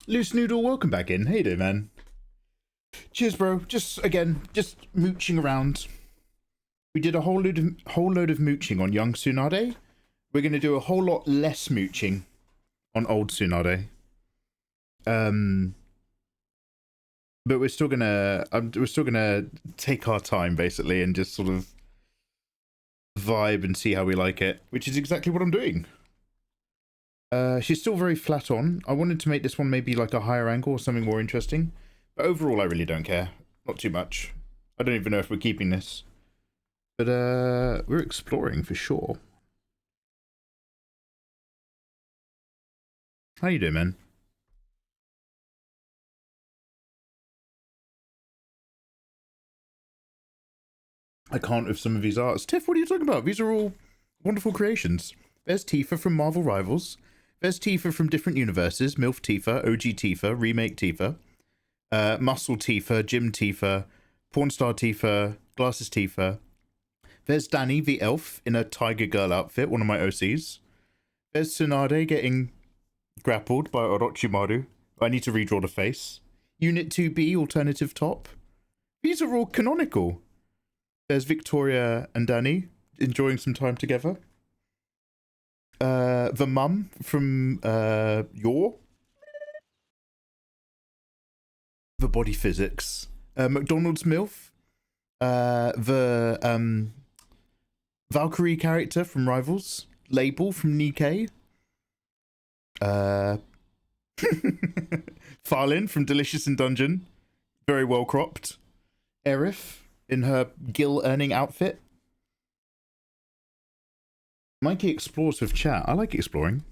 Loose Noodle, welcome back in. How you doing, man? Cheers, bro. Just mooching around. We did a whole load of mooching on young Tsunade. We're gonna do a whole lot less mooching on old Tsunade. But we're still gonna take our time basically and just sort of vibe and see how we like it, which is exactly what I'm doing. She's still very flat on. I wanted to make this one maybe like a higher angle or something more interesting, but overall I really don't care. Not too much. I don't even know if we're keeping this, but we're exploring for sure. How you doing, man? I can't with some of these arts. Tiff, what are you talking about? These are all wonderful creations. There's Tifa from Marvel Rivals. There's Tifa from different universes. MILF Tifa, OG Tifa, Remake Tifa, Muscle Tifa, Gym Tifa, Pornstar Tifa, Glasses Tifa. There's Danny, the elf, in a Tiger Girl outfit, one of my OCs. There's Tsunade getting grappled by Orochimaru. I need to redraw the face. Unit 2B, alternative top. These are all canonical. There's Victoria and Danny enjoying some time together. The mum from Your. The body physics. McDonald's MILF. The Valkyrie character from Rivals. Label from Nikkei. Farlin from Delicious in Dungeon. Very well cropped. Erif in her Gil earning outfit. Mikey explores with chat. I like exploring.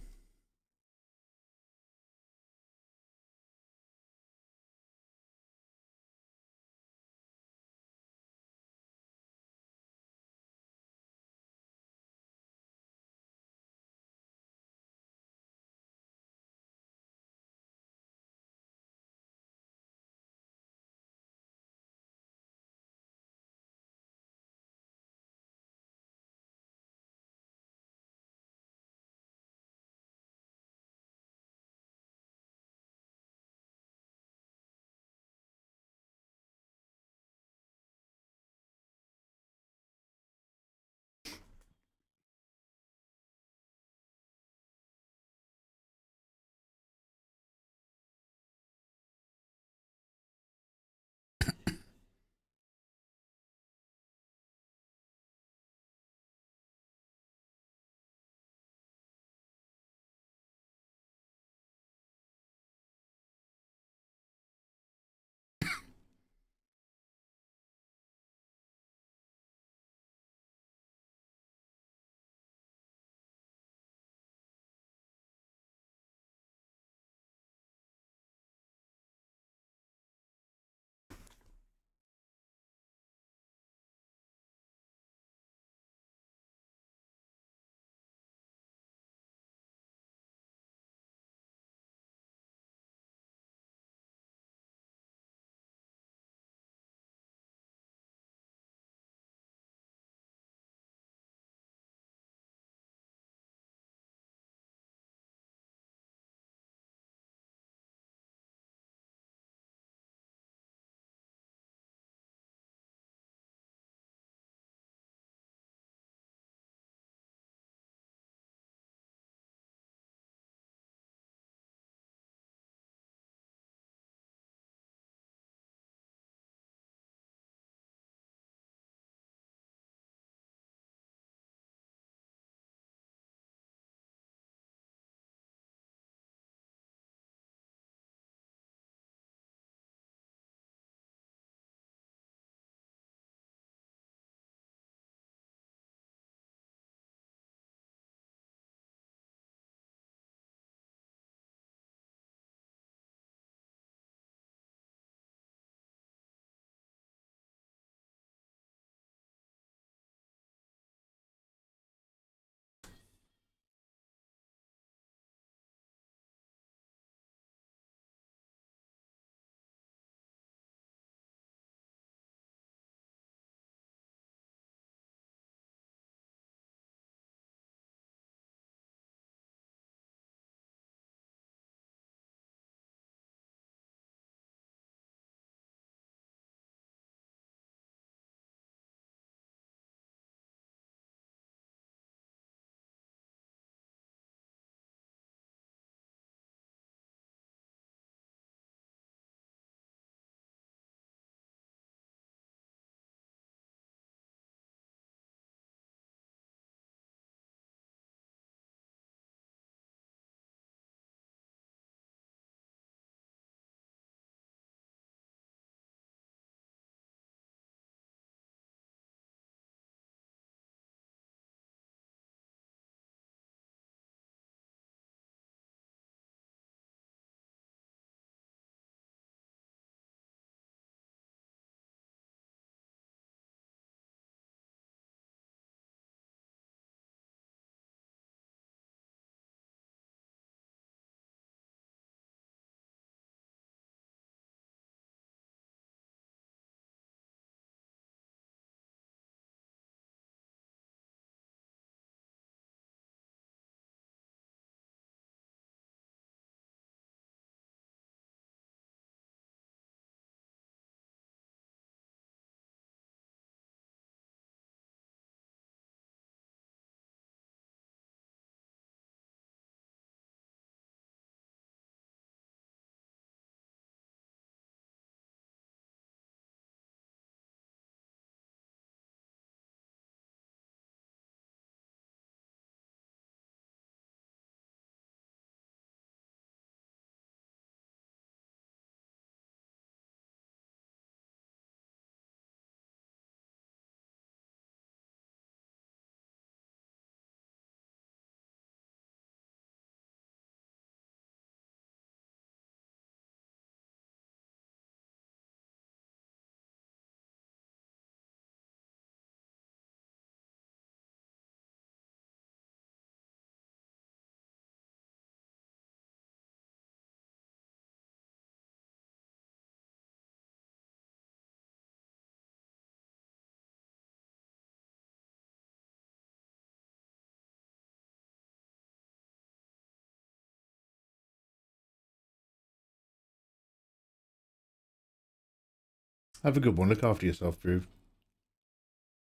Have a good one. Look after yourself, Drew.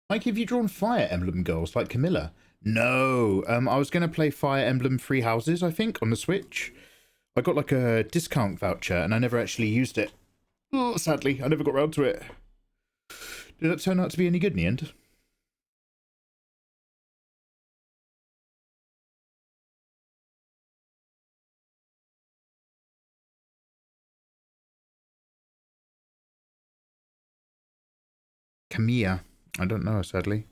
Mike, have you drawn Fire Emblem girls like Camilla? No. I was going to play Fire Emblem Three Houses, I think, on the Switch. I got like a discount voucher and I never actually used it. Oh, sadly, I never got around to it. Did that turn out to be any good in the end? Camilla. I don't know, sadly.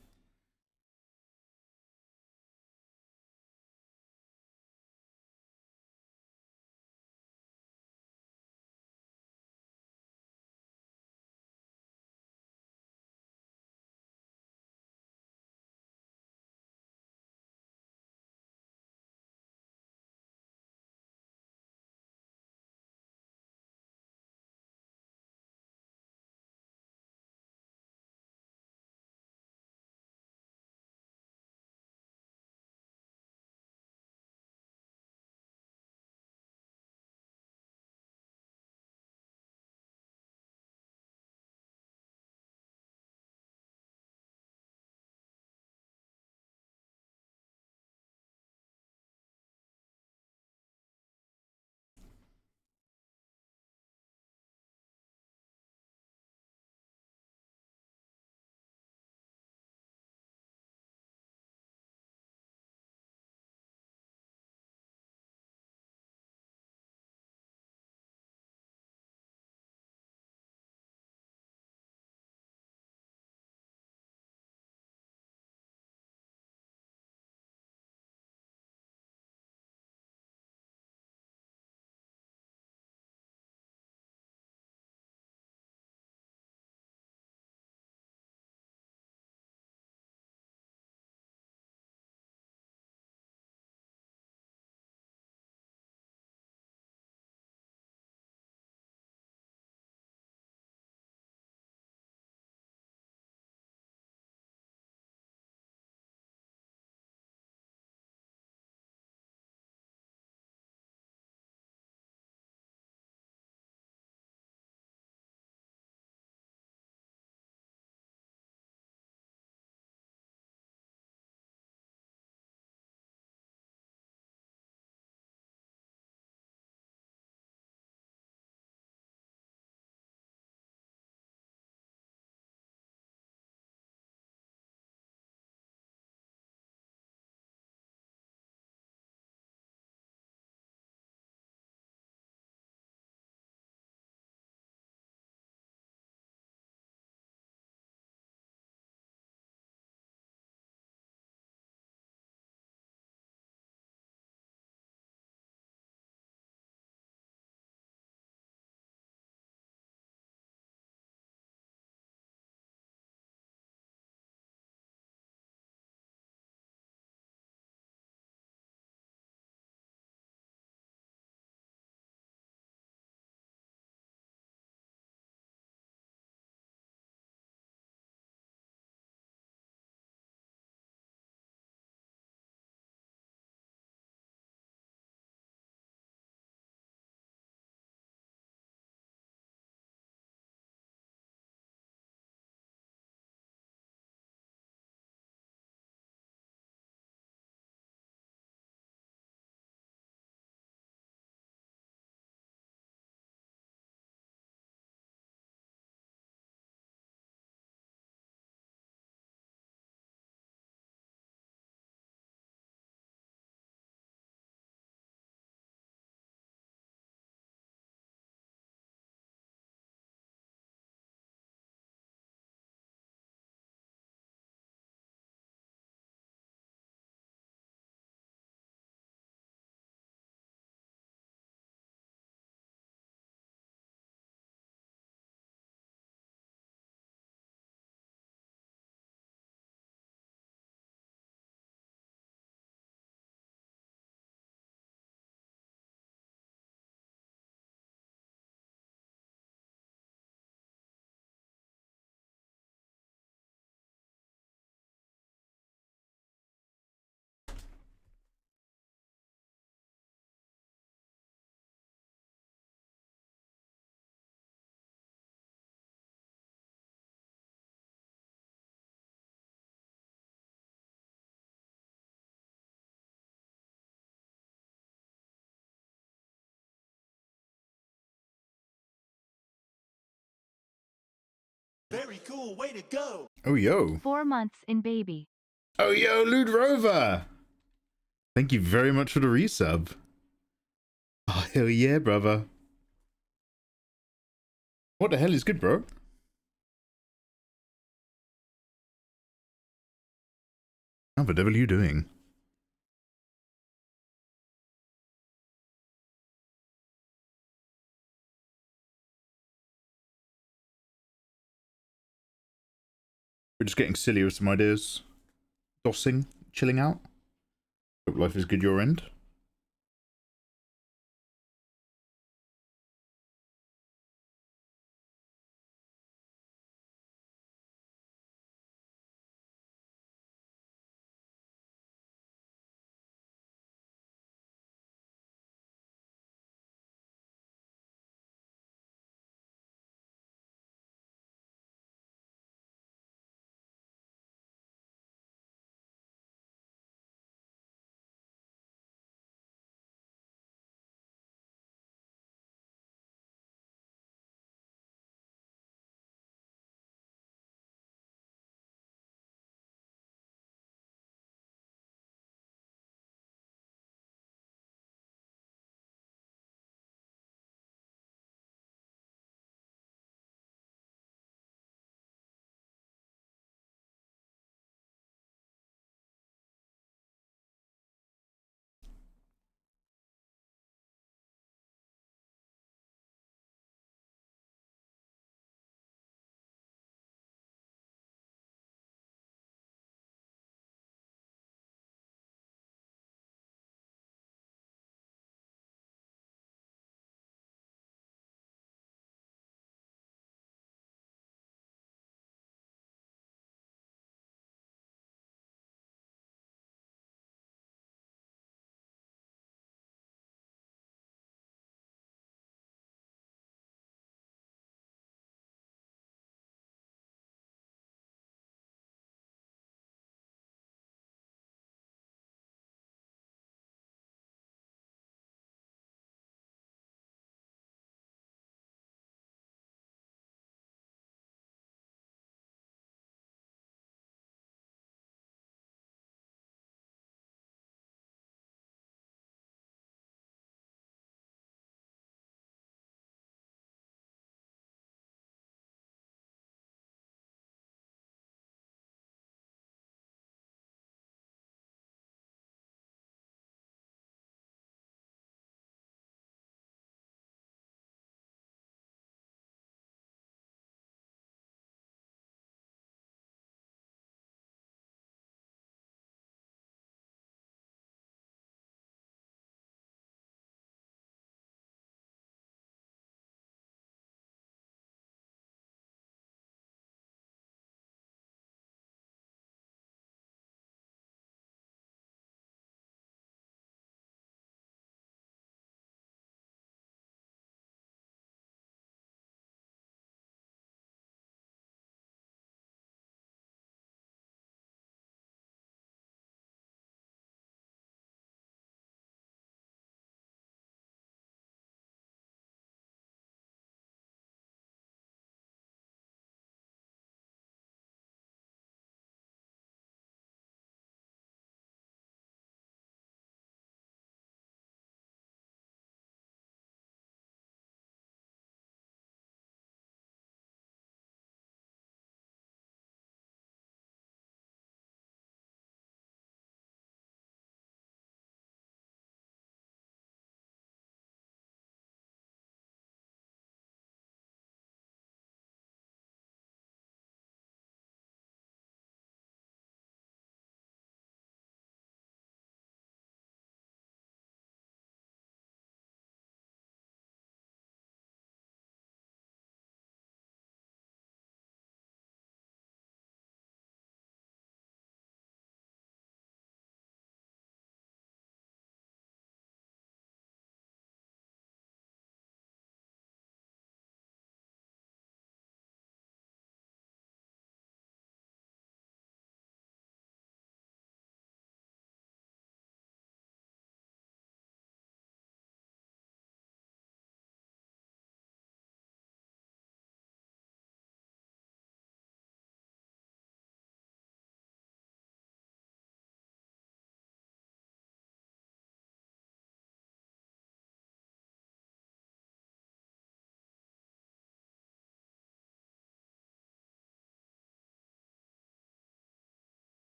Very cool. Way to go. Oh, yo. 4 months in baby. Oh, yo, Lude Rover. Thank you very much for the resub. Oh, hell yeah, brother. What the hell is good, bro? How the devil are you doing? We're just getting silly with some ideas. Dossing, chilling out. Hope life is good your end.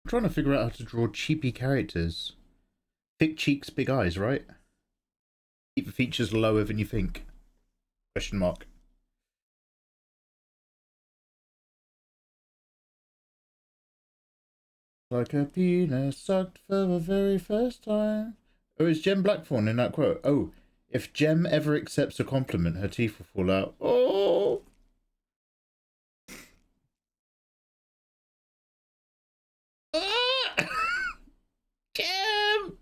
I'm trying to figure out how to draw Chibi characters. Thick cheeks, big eyes, right? Keep the features lower than you think. Question mark. Like a penis sucked for the very first time. Oh, is Jem Blackthorn in that quote? Oh, if Jem ever accepts a compliment, her teeth will fall out. Oh! Ah! Jem!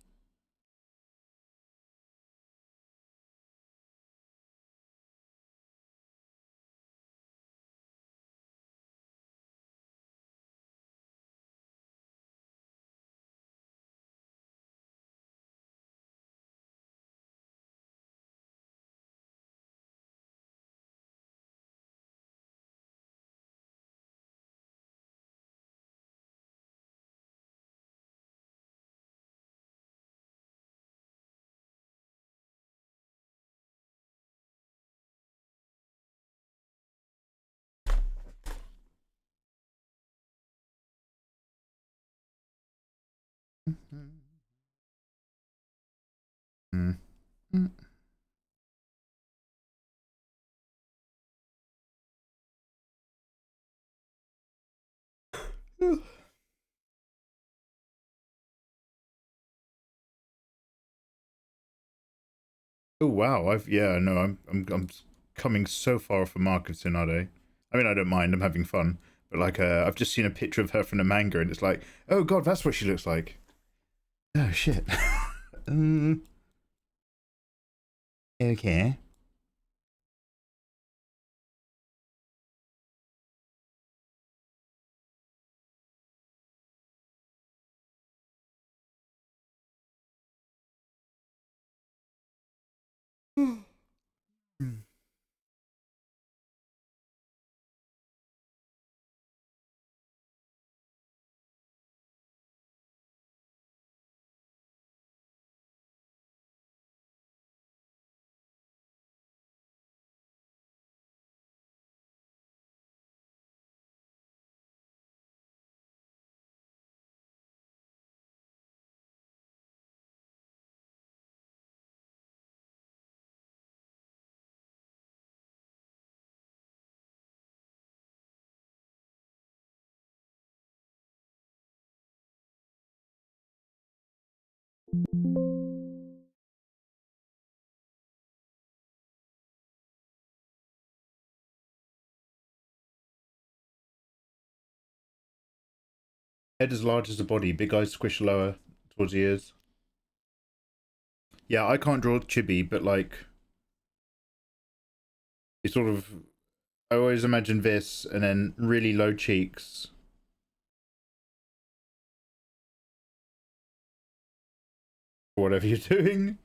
Oh wow! I'm coming so far off the mark of Tsunade. I mean, I don't mind. I'm having fun, but like, I've just seen a picture of her from the manga, and it's like, oh god, that's what she looks like. Oh shit. Okay. Head as large as the body, big eyes squish lower towards the ears. Yeah, I can't draw Chibi, but like, it's sort of. I always imagine this, and then really low cheeks. Whatever you're doing.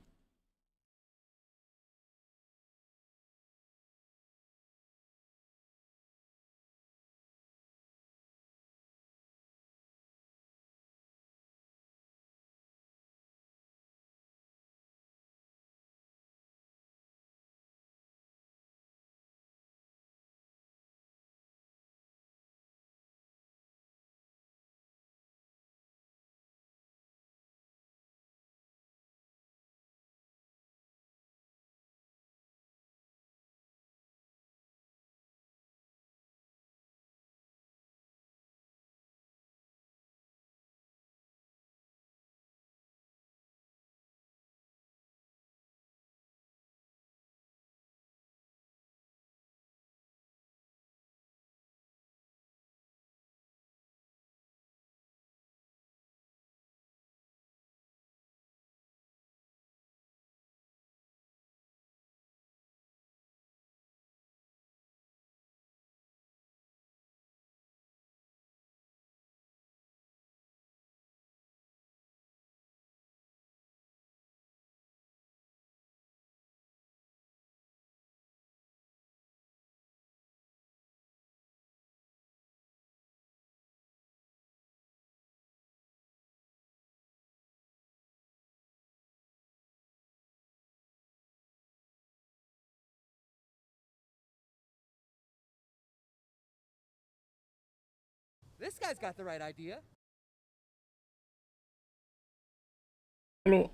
This guy's got the right idea. Hello.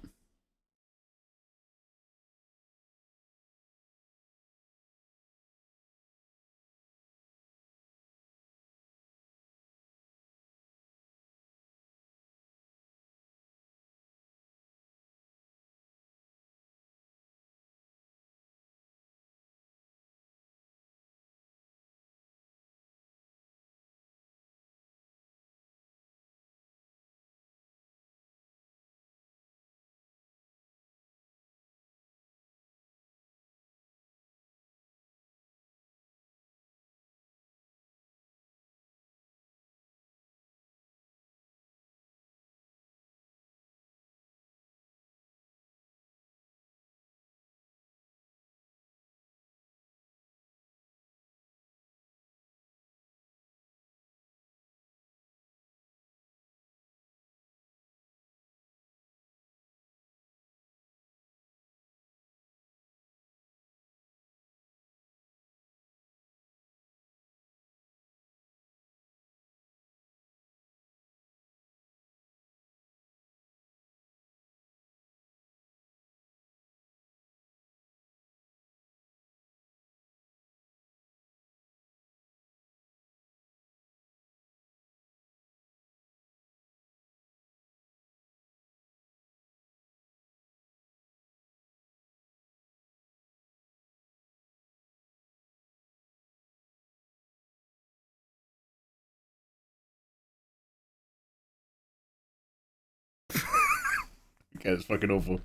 Okay, it's fucking awful.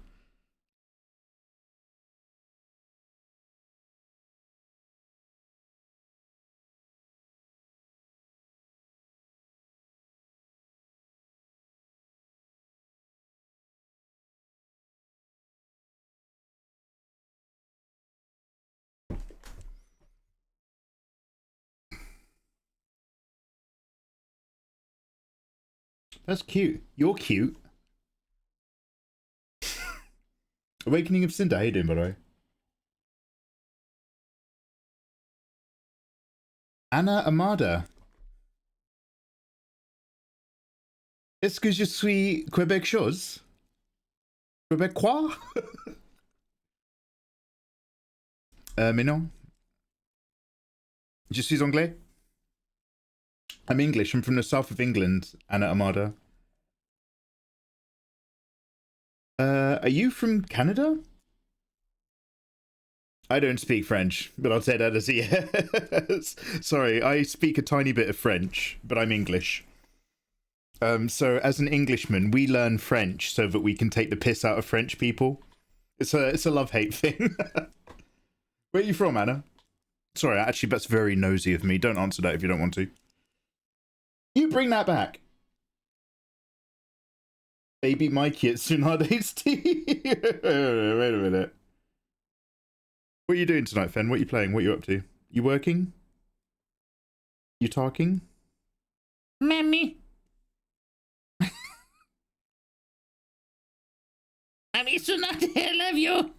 That's cute. You're cute. Awakening of Cinder. How you doing, by the way? Anna Amada. Est-ce que je suis Québécoise? Québécois? Mais non. Je suis anglais. I'm English. I'm from the south of England, Anna Amada. Are you from Canada? I don't speak French, but I'll take that as a yes. Sorry, I speak a tiny bit of French, but I'm English. So as an Englishman, we learn French so that we can take the piss out of French people. It's a love-hate thing. Where are you from, Anna? Sorry, actually, that's very nosy of me. Don't answer that if you don't want to. You bring that back. Baby Mikey at Tsunade's tea. Wait a minute. What are you doing tonight, Fen? What are you playing? What are you up to? You working? You talking? Mammy. Mommy Tsunade, I love you.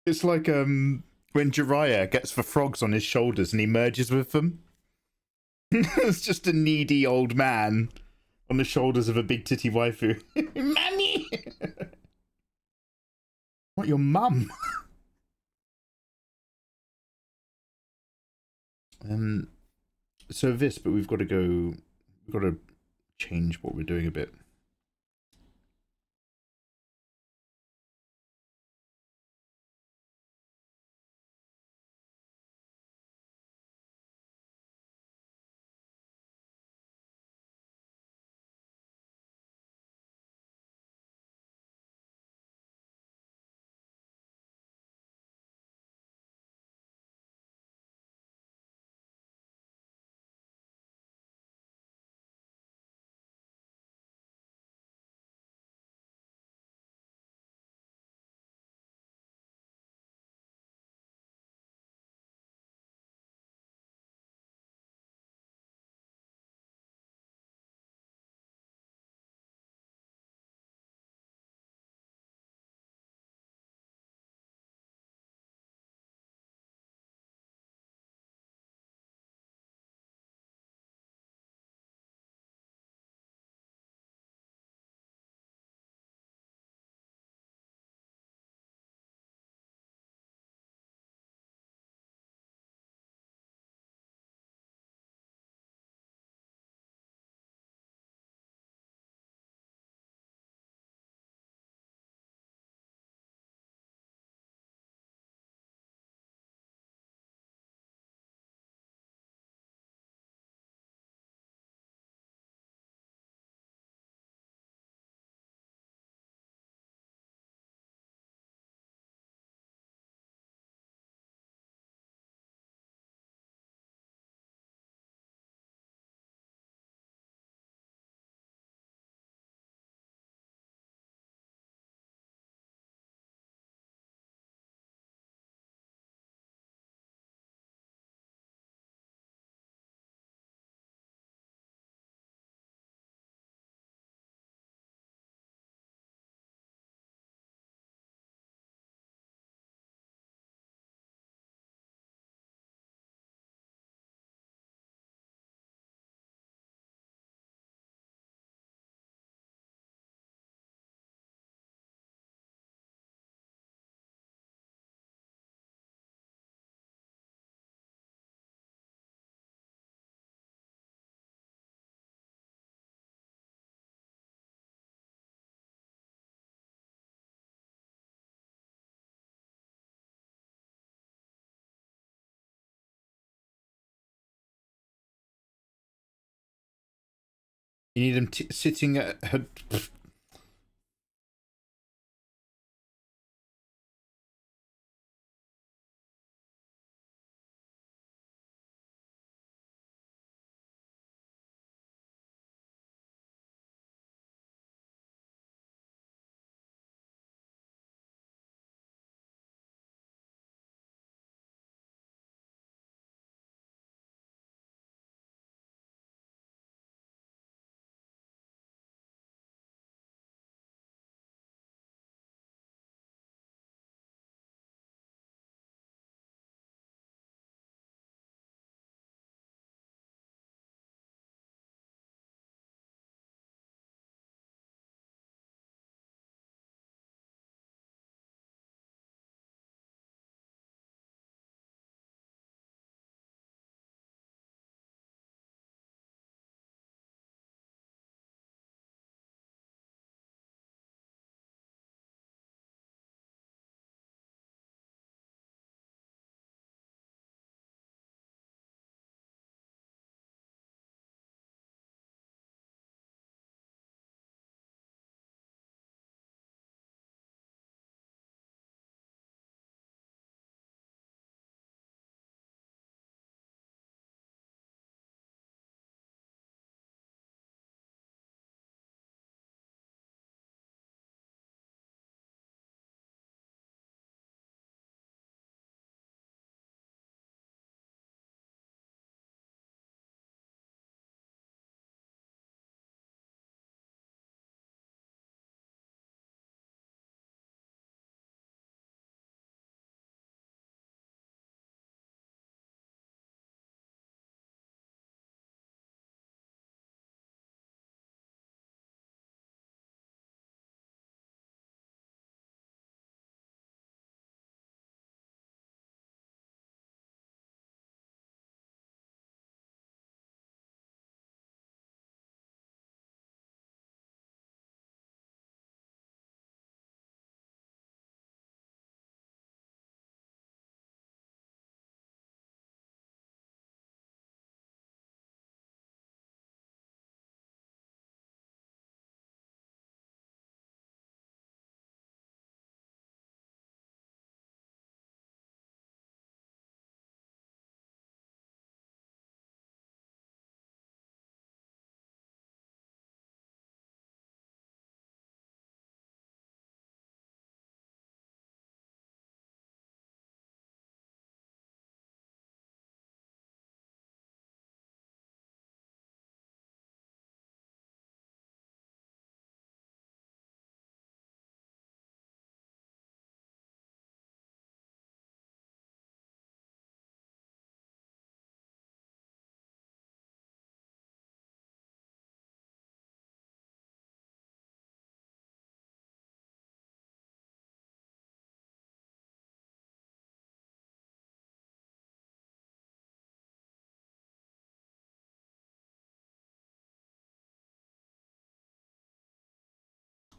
It's like when Jiraiya gets the frogs on his shoulders and he merges with them. It's just a needy old man on the shoulders of a big titty waifu. Mammy! What, your mum? So this, but we've got to change what we're doing a bit. You need him sitting at her...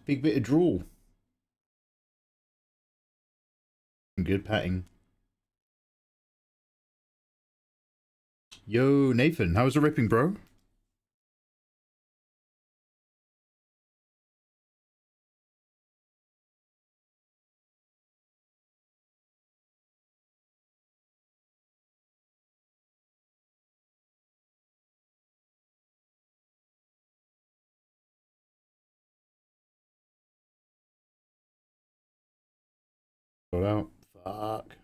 Big bit of drool. Good patting. Yo, Nathan, how was the ripping, bro? Got out. Fuck.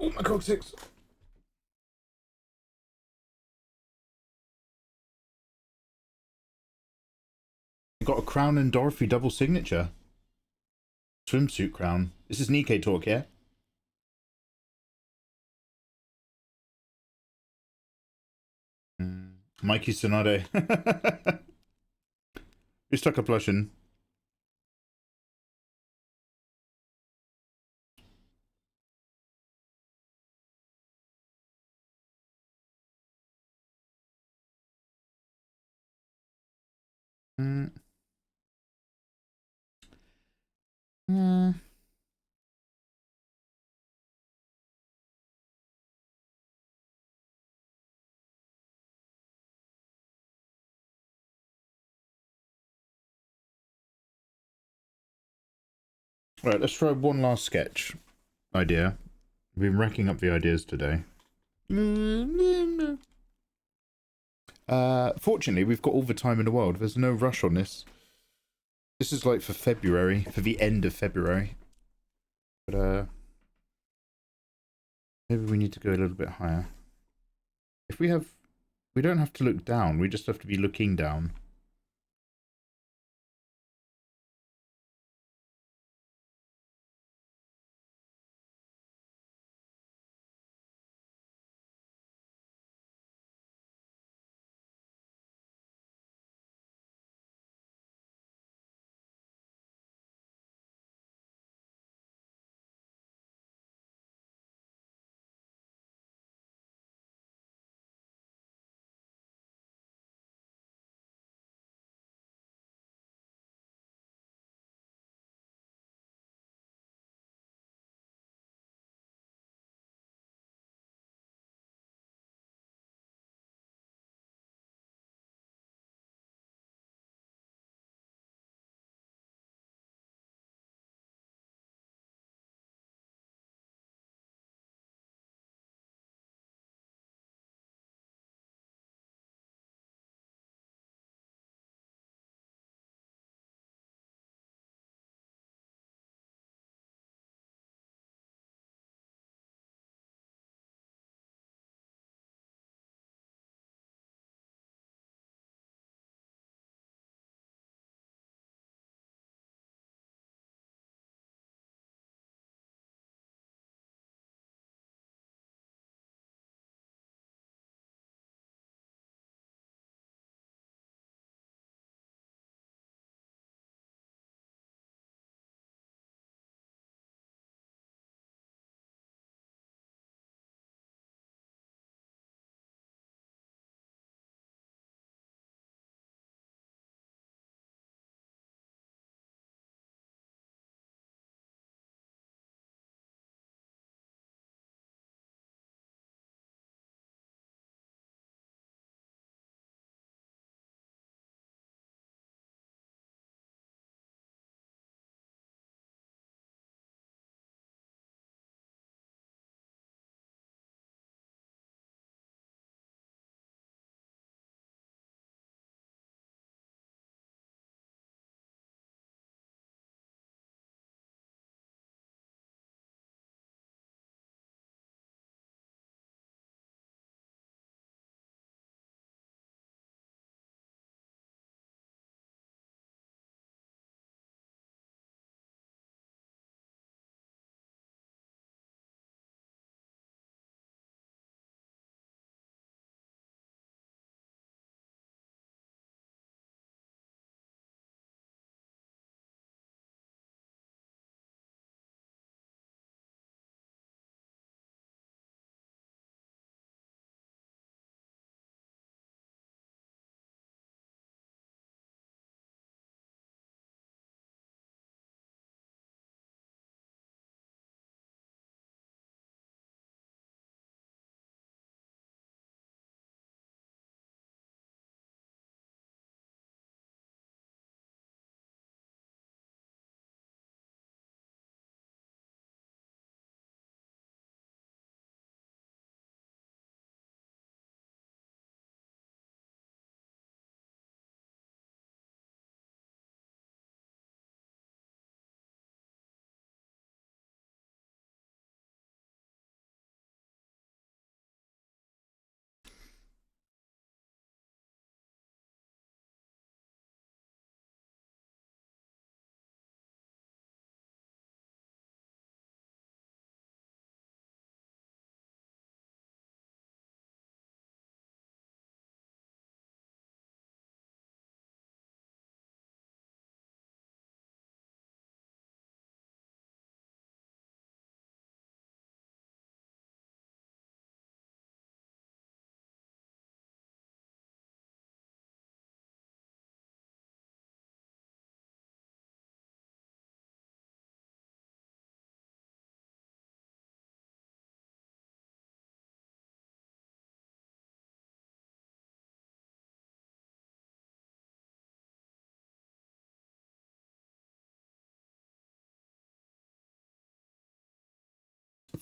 Oh, my coccyx. Got a Crown and Dorothy double signature. Swimsuit crown. This is Nikkei talk, yeah? Mikey Tsunade. Who stuck a plush in? Right, let's try one last sketch idea. We've been racking up the ideas today. Fortunately, we've got all the time in the world. There's no rush on this. This is like for February, for the end of February. But, maybe we need to go a little bit higher. If we don't have to look down, we just have to be looking down.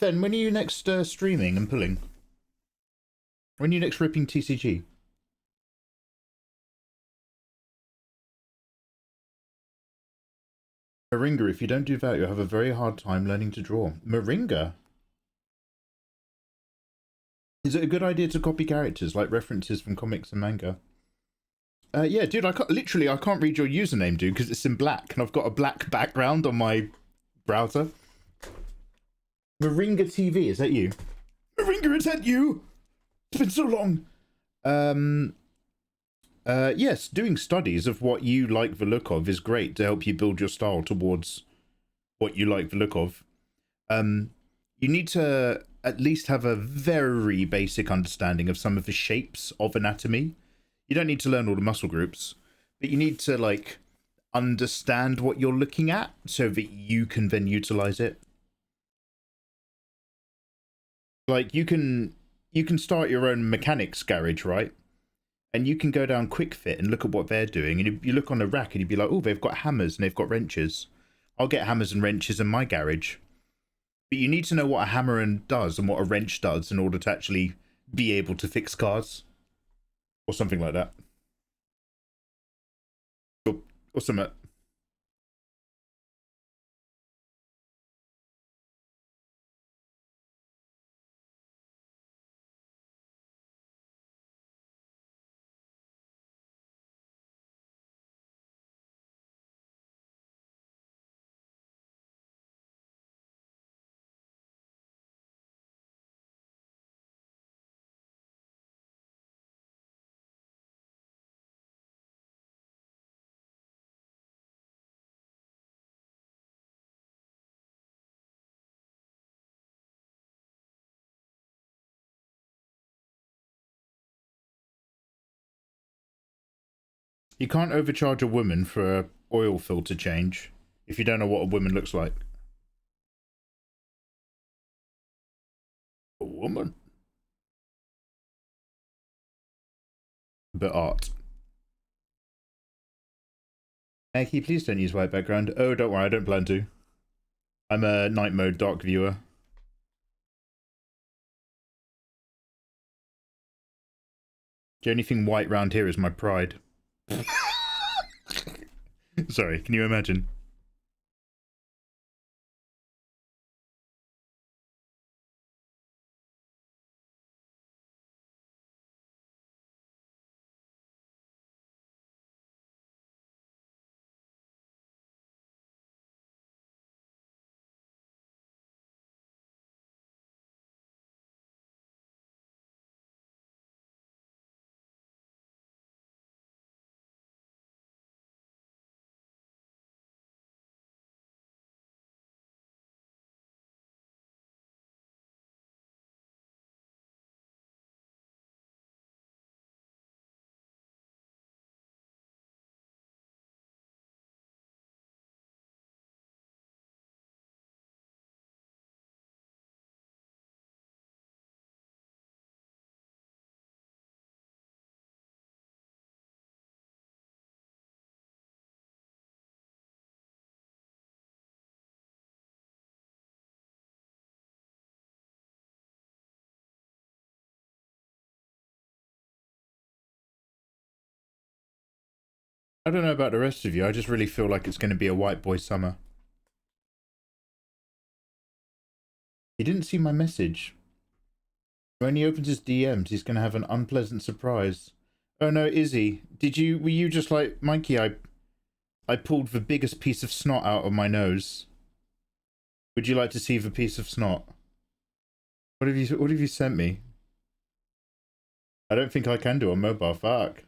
Then, when are you next streaming and pulling? When are you next ripping TCG? Moringa, if you don't do that, you'll have a very hard time learning to draw. Moringa? Is it a good idea to copy characters, like references from comics and manga? Yeah, dude, I can't read your username, dude, because it's in black, and I've got a black background on my browser. Moringa TV, is that you? Moringa, is that you? It's been so long. Yes, doing studies of what you like the look of is great to help you build your style towards what you like the look of. You need to at least have a very basic understanding of some of the shapes of anatomy. You don't need to learn all the muscle groups, but you need to like understand what you're looking at so that you can then utilize it. Like you can start your own mechanics garage, right? And you can go down Quick Fit and look at what they're doing, and you look on a rack and you'd be like, oh, they've got hammers and they've got wrenches. I'll get hammers and wrenches in my garage. But you need to know what a hammer does and what a wrench does in order to actually be able to fix cars. Or something like that. Or something. You can't overcharge a woman for a oil filter change if you don't know what a woman looks like. A woman? But art. Maggie, please don't use white background. Oh, don't worry, I don't plan to. I'm a night mode dark viewer. The only thing white round here is my pride. Sorry, can you imagine? I don't know about the rest of you, I just really feel like it's going to be a white boy summer. He didn't see my message. When he opens his DMs, he's going to have an unpleasant surprise. Oh no, Izzy, were you just like, Mikey, I pulled the biggest piece of snot out of my nose. Would you like to see the piece of snot? What have you sent me? I don't think I can do a mobile, fuck.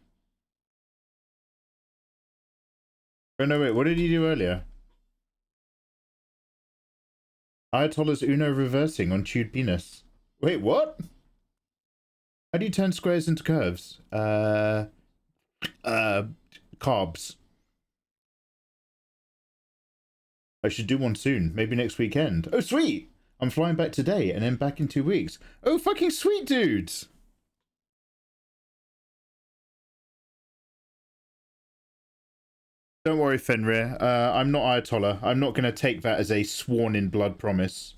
Oh no, wait, what did he do earlier? Ayatollah's Uno reversing on chewed penis. Wait, what? How do you turn squares into curves? Carbs. I should do one soon, maybe next weekend. Oh, sweet! I'm flying back today and then back in 2 weeks. Oh, fucking sweet, dudes! Don't worry, Fenrir. I'm not Ayatollah. I'm not going to take that as a sworn-in blood promise.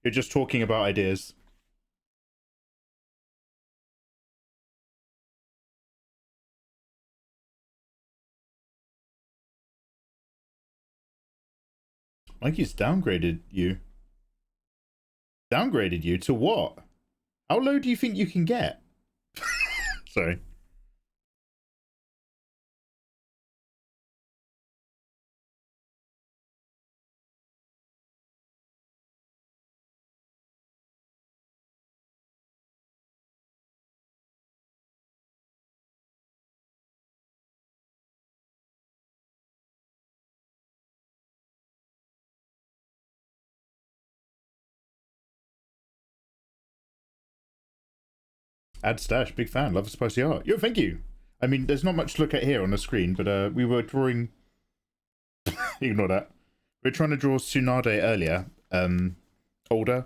You're just talking about ideas. Mikey's downgraded you. Downgraded you to what? How low do you think you can get? Sorry. Add stash, big fan, love the spicy art. Yo, thank you. I mean, there's not much to look at here on the screen, but we were drawing. Ignore that. We were trying to draw Tsunade earlier, older,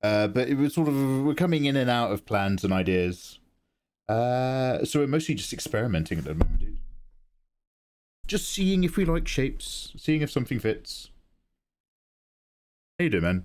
but it was sort of we're coming in and out of plans and ideas. So we're mostly just experimenting at the moment, dude. Just seeing if we like shapes, seeing if something fits. How you doing, man?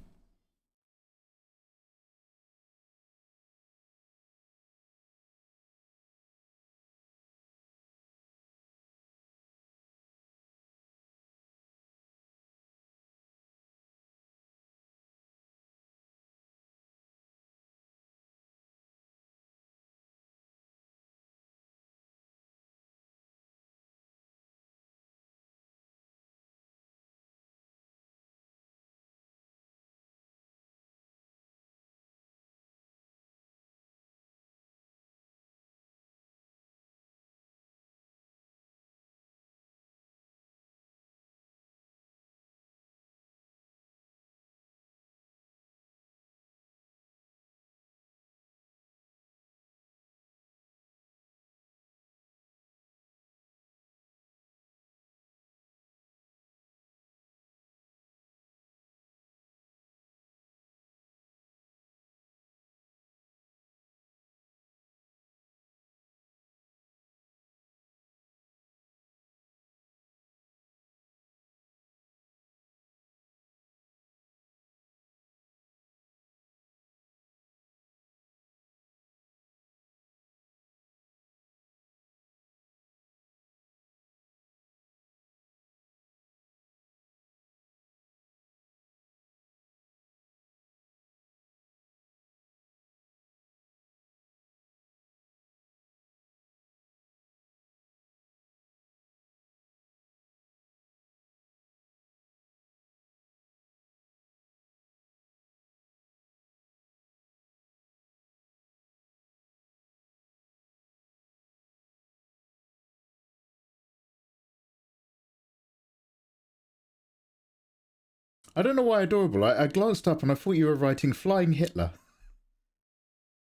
I don't know why adorable. I glanced up and I thought you were writing Flying Hitler.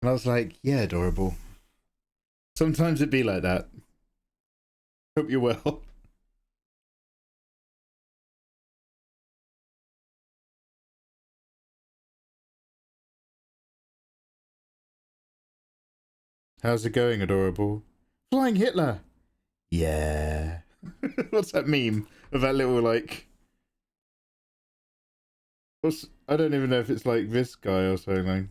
And I was like, yeah, adorable. Sometimes it be like that. Hope you're well. How's it going, adorable? Flying Hitler! Yeah. What's that meme of that little, like... I don't even know if it's like this guy or something.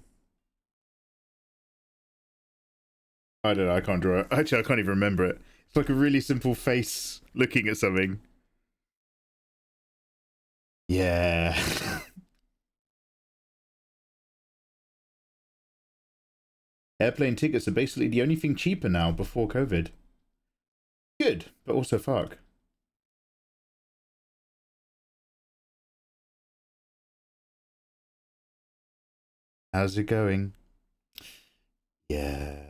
I don't know, I can't draw it. Actually, I can't even remember it. It's like a really simple face looking at something. Yeah. Airplane tickets are basically the only thing cheaper now before COVID. Good, but also fuck. How's it going? Yeah.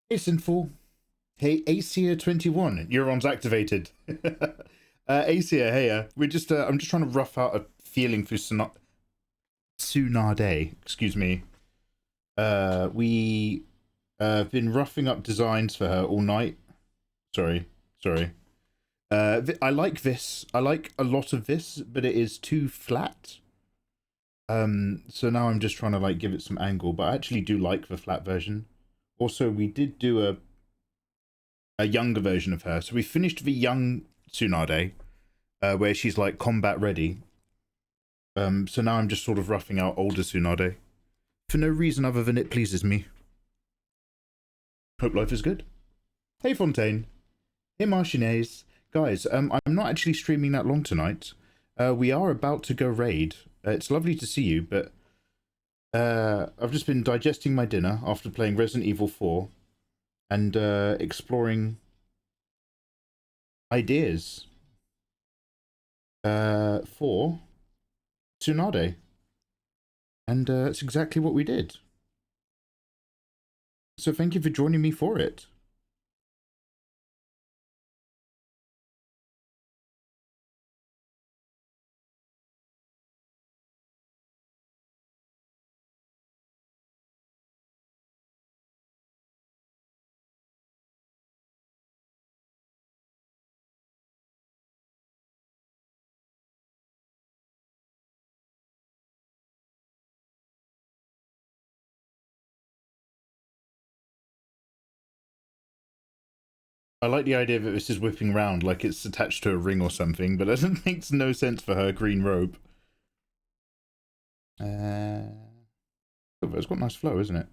Hey, Sinful. Hey, Acia21. Neuron's activated. Acia, hey, we're just, I'm just trying to rough out a feeling for Tsunade. Excuse me. We have been roughing up designs for her all night. Sorry. I like this. I like a lot of this, but it is too flat. So now I'm just trying to like give it some angle, but I actually do like the flat version. Also, we did do a younger version of her. So we finished the young Tsunade, where she's like combat ready. So now I'm just sort of roughing out older Tsunade. For no reason other than it pleases me. Hope life is good. Hey Fontaine. Hey Marchines. Guys, I'm not actually streaming that long tonight. We are about to go raid. It's lovely to see you, but I've just been digesting my dinner after playing Resident Evil 4 and exploring ideas for Tsunade. And it's exactly what we did. So thank you for joining me for it. I like the idea that this is whipping round like it's attached to a ring or something, but it makes no sense for her green robe. Oh, it's got nice flow, isn't it?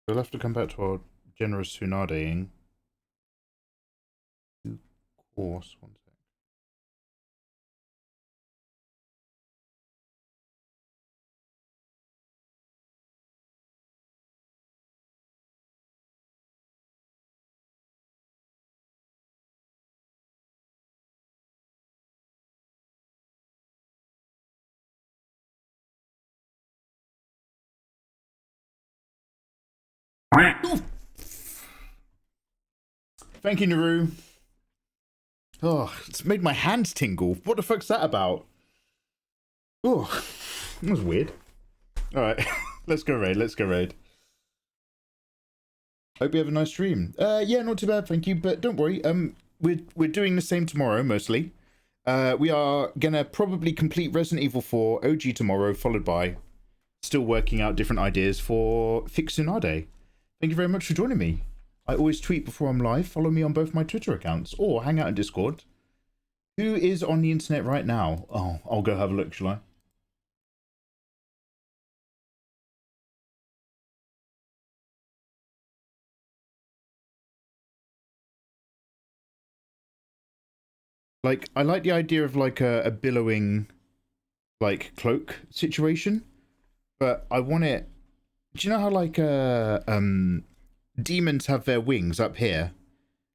We'll have to come back to our generous Tsunade-ing. Of course, one sec. Thank you, Naru. Oh, it's made my hands tingle. What the fuck's that about? Oh, that was weird. Alright, let's go raid, Hope you have a nice stream. Yeah, not too bad, thank you, but don't worry, we're doing the same tomorrow, mostly. We are gonna probably complete Resident Evil 4 OG tomorrow, followed by still working out different ideas for Fix Tsunade. Thank you very much for joining me. I always tweet before I'm live. Follow me on both my Twitter accounts or hang out in Discord. Who is on the internet right now? Oh, I'll go have a look, shall I? Like, I like the idea of like a billowing, like, cloak situation, but I want it. Do you know how like demons have their wings up here,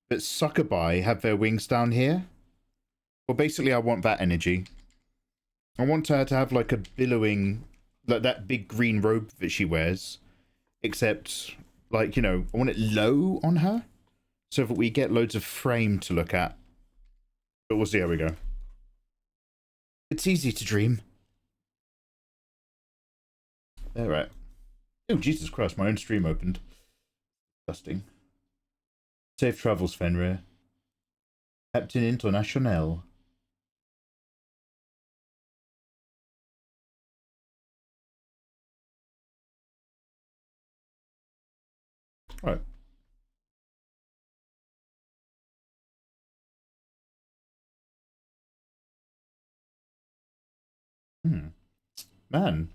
but succubi have their wings down here? Well, basically, I want that energy. I want her to have like a billowing, like that big green robe that she wears, except like, you know, I want it low on her so that we get loads of frame to look at. But we'll see how we go. It's easy to dream. All right. Oh, Jesus Christ, my own stream opened. Disgusting. Safe travels, Fenrir. Captain International. Right. Man,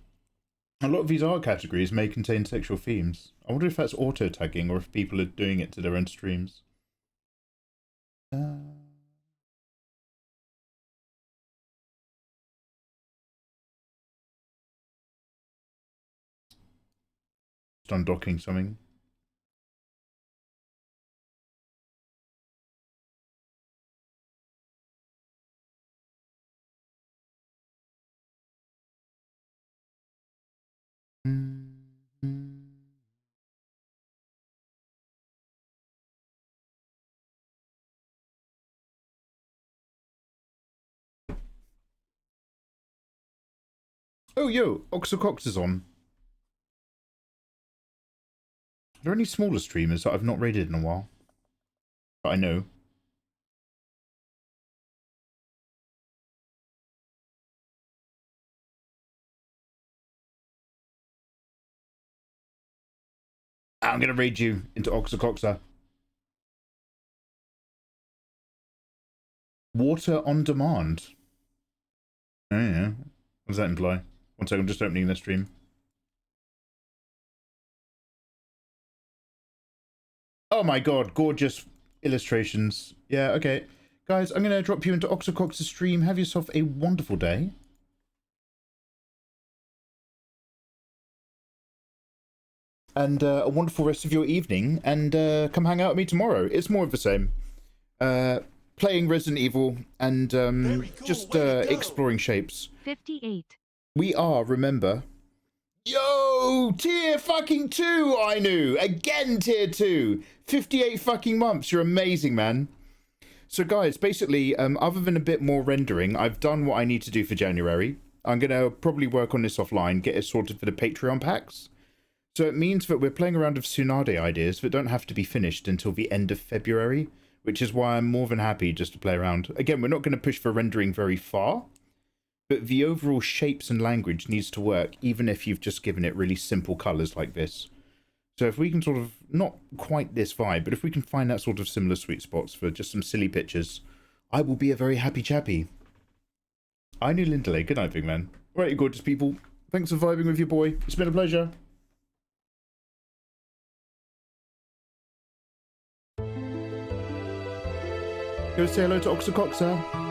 a lot of these art categories may contain sexual themes. I wonder if that's auto-tagging or if people are doing it to their own streams. Just undocking something. Oh, yo, Oxocox is on. Are there any smaller streamers that I've not raided in a while? That I know. I'm going to raid you into Oxocoxa. Water on demand. Oh, yeah. What does that imply? One second, I'm just opening the stream. Oh my god, gorgeous illustrations. Yeah, okay. Guys, I'm going to drop you into Oxocox's stream. Have yourself a wonderful day. And a wonderful rest of your evening. And come hang out with me tomorrow. It's more of the same. Playing Resident Evil and just exploring shapes. 58. We are, remember... Yo! Tier fucking 2, I knew! Again, tier 2! 58 fucking months, you're amazing, man. So guys, basically, other than a bit more rendering, I've done what I need to do for January. I'm going to probably work on this offline, get it sorted for the Patreon packs. So it means that we're playing around with Tsunade ideas that don't have to be finished until the end of February, which is why I'm more than happy just to play around. Again, we're not going to push for rendering very far, but the overall shapes and language needs to work, even if you've just given it really simple colours like this. So if we can sort of, not quite this vibe, but if we can find that sort of similar sweet spots for just some silly pictures, I will be a very happy chappy. I knew Lindley. Good night, big man. All right, you gorgeous people. Thanks for vibing with your boy. It's been a pleasure. Go say hello to Oxocoxa.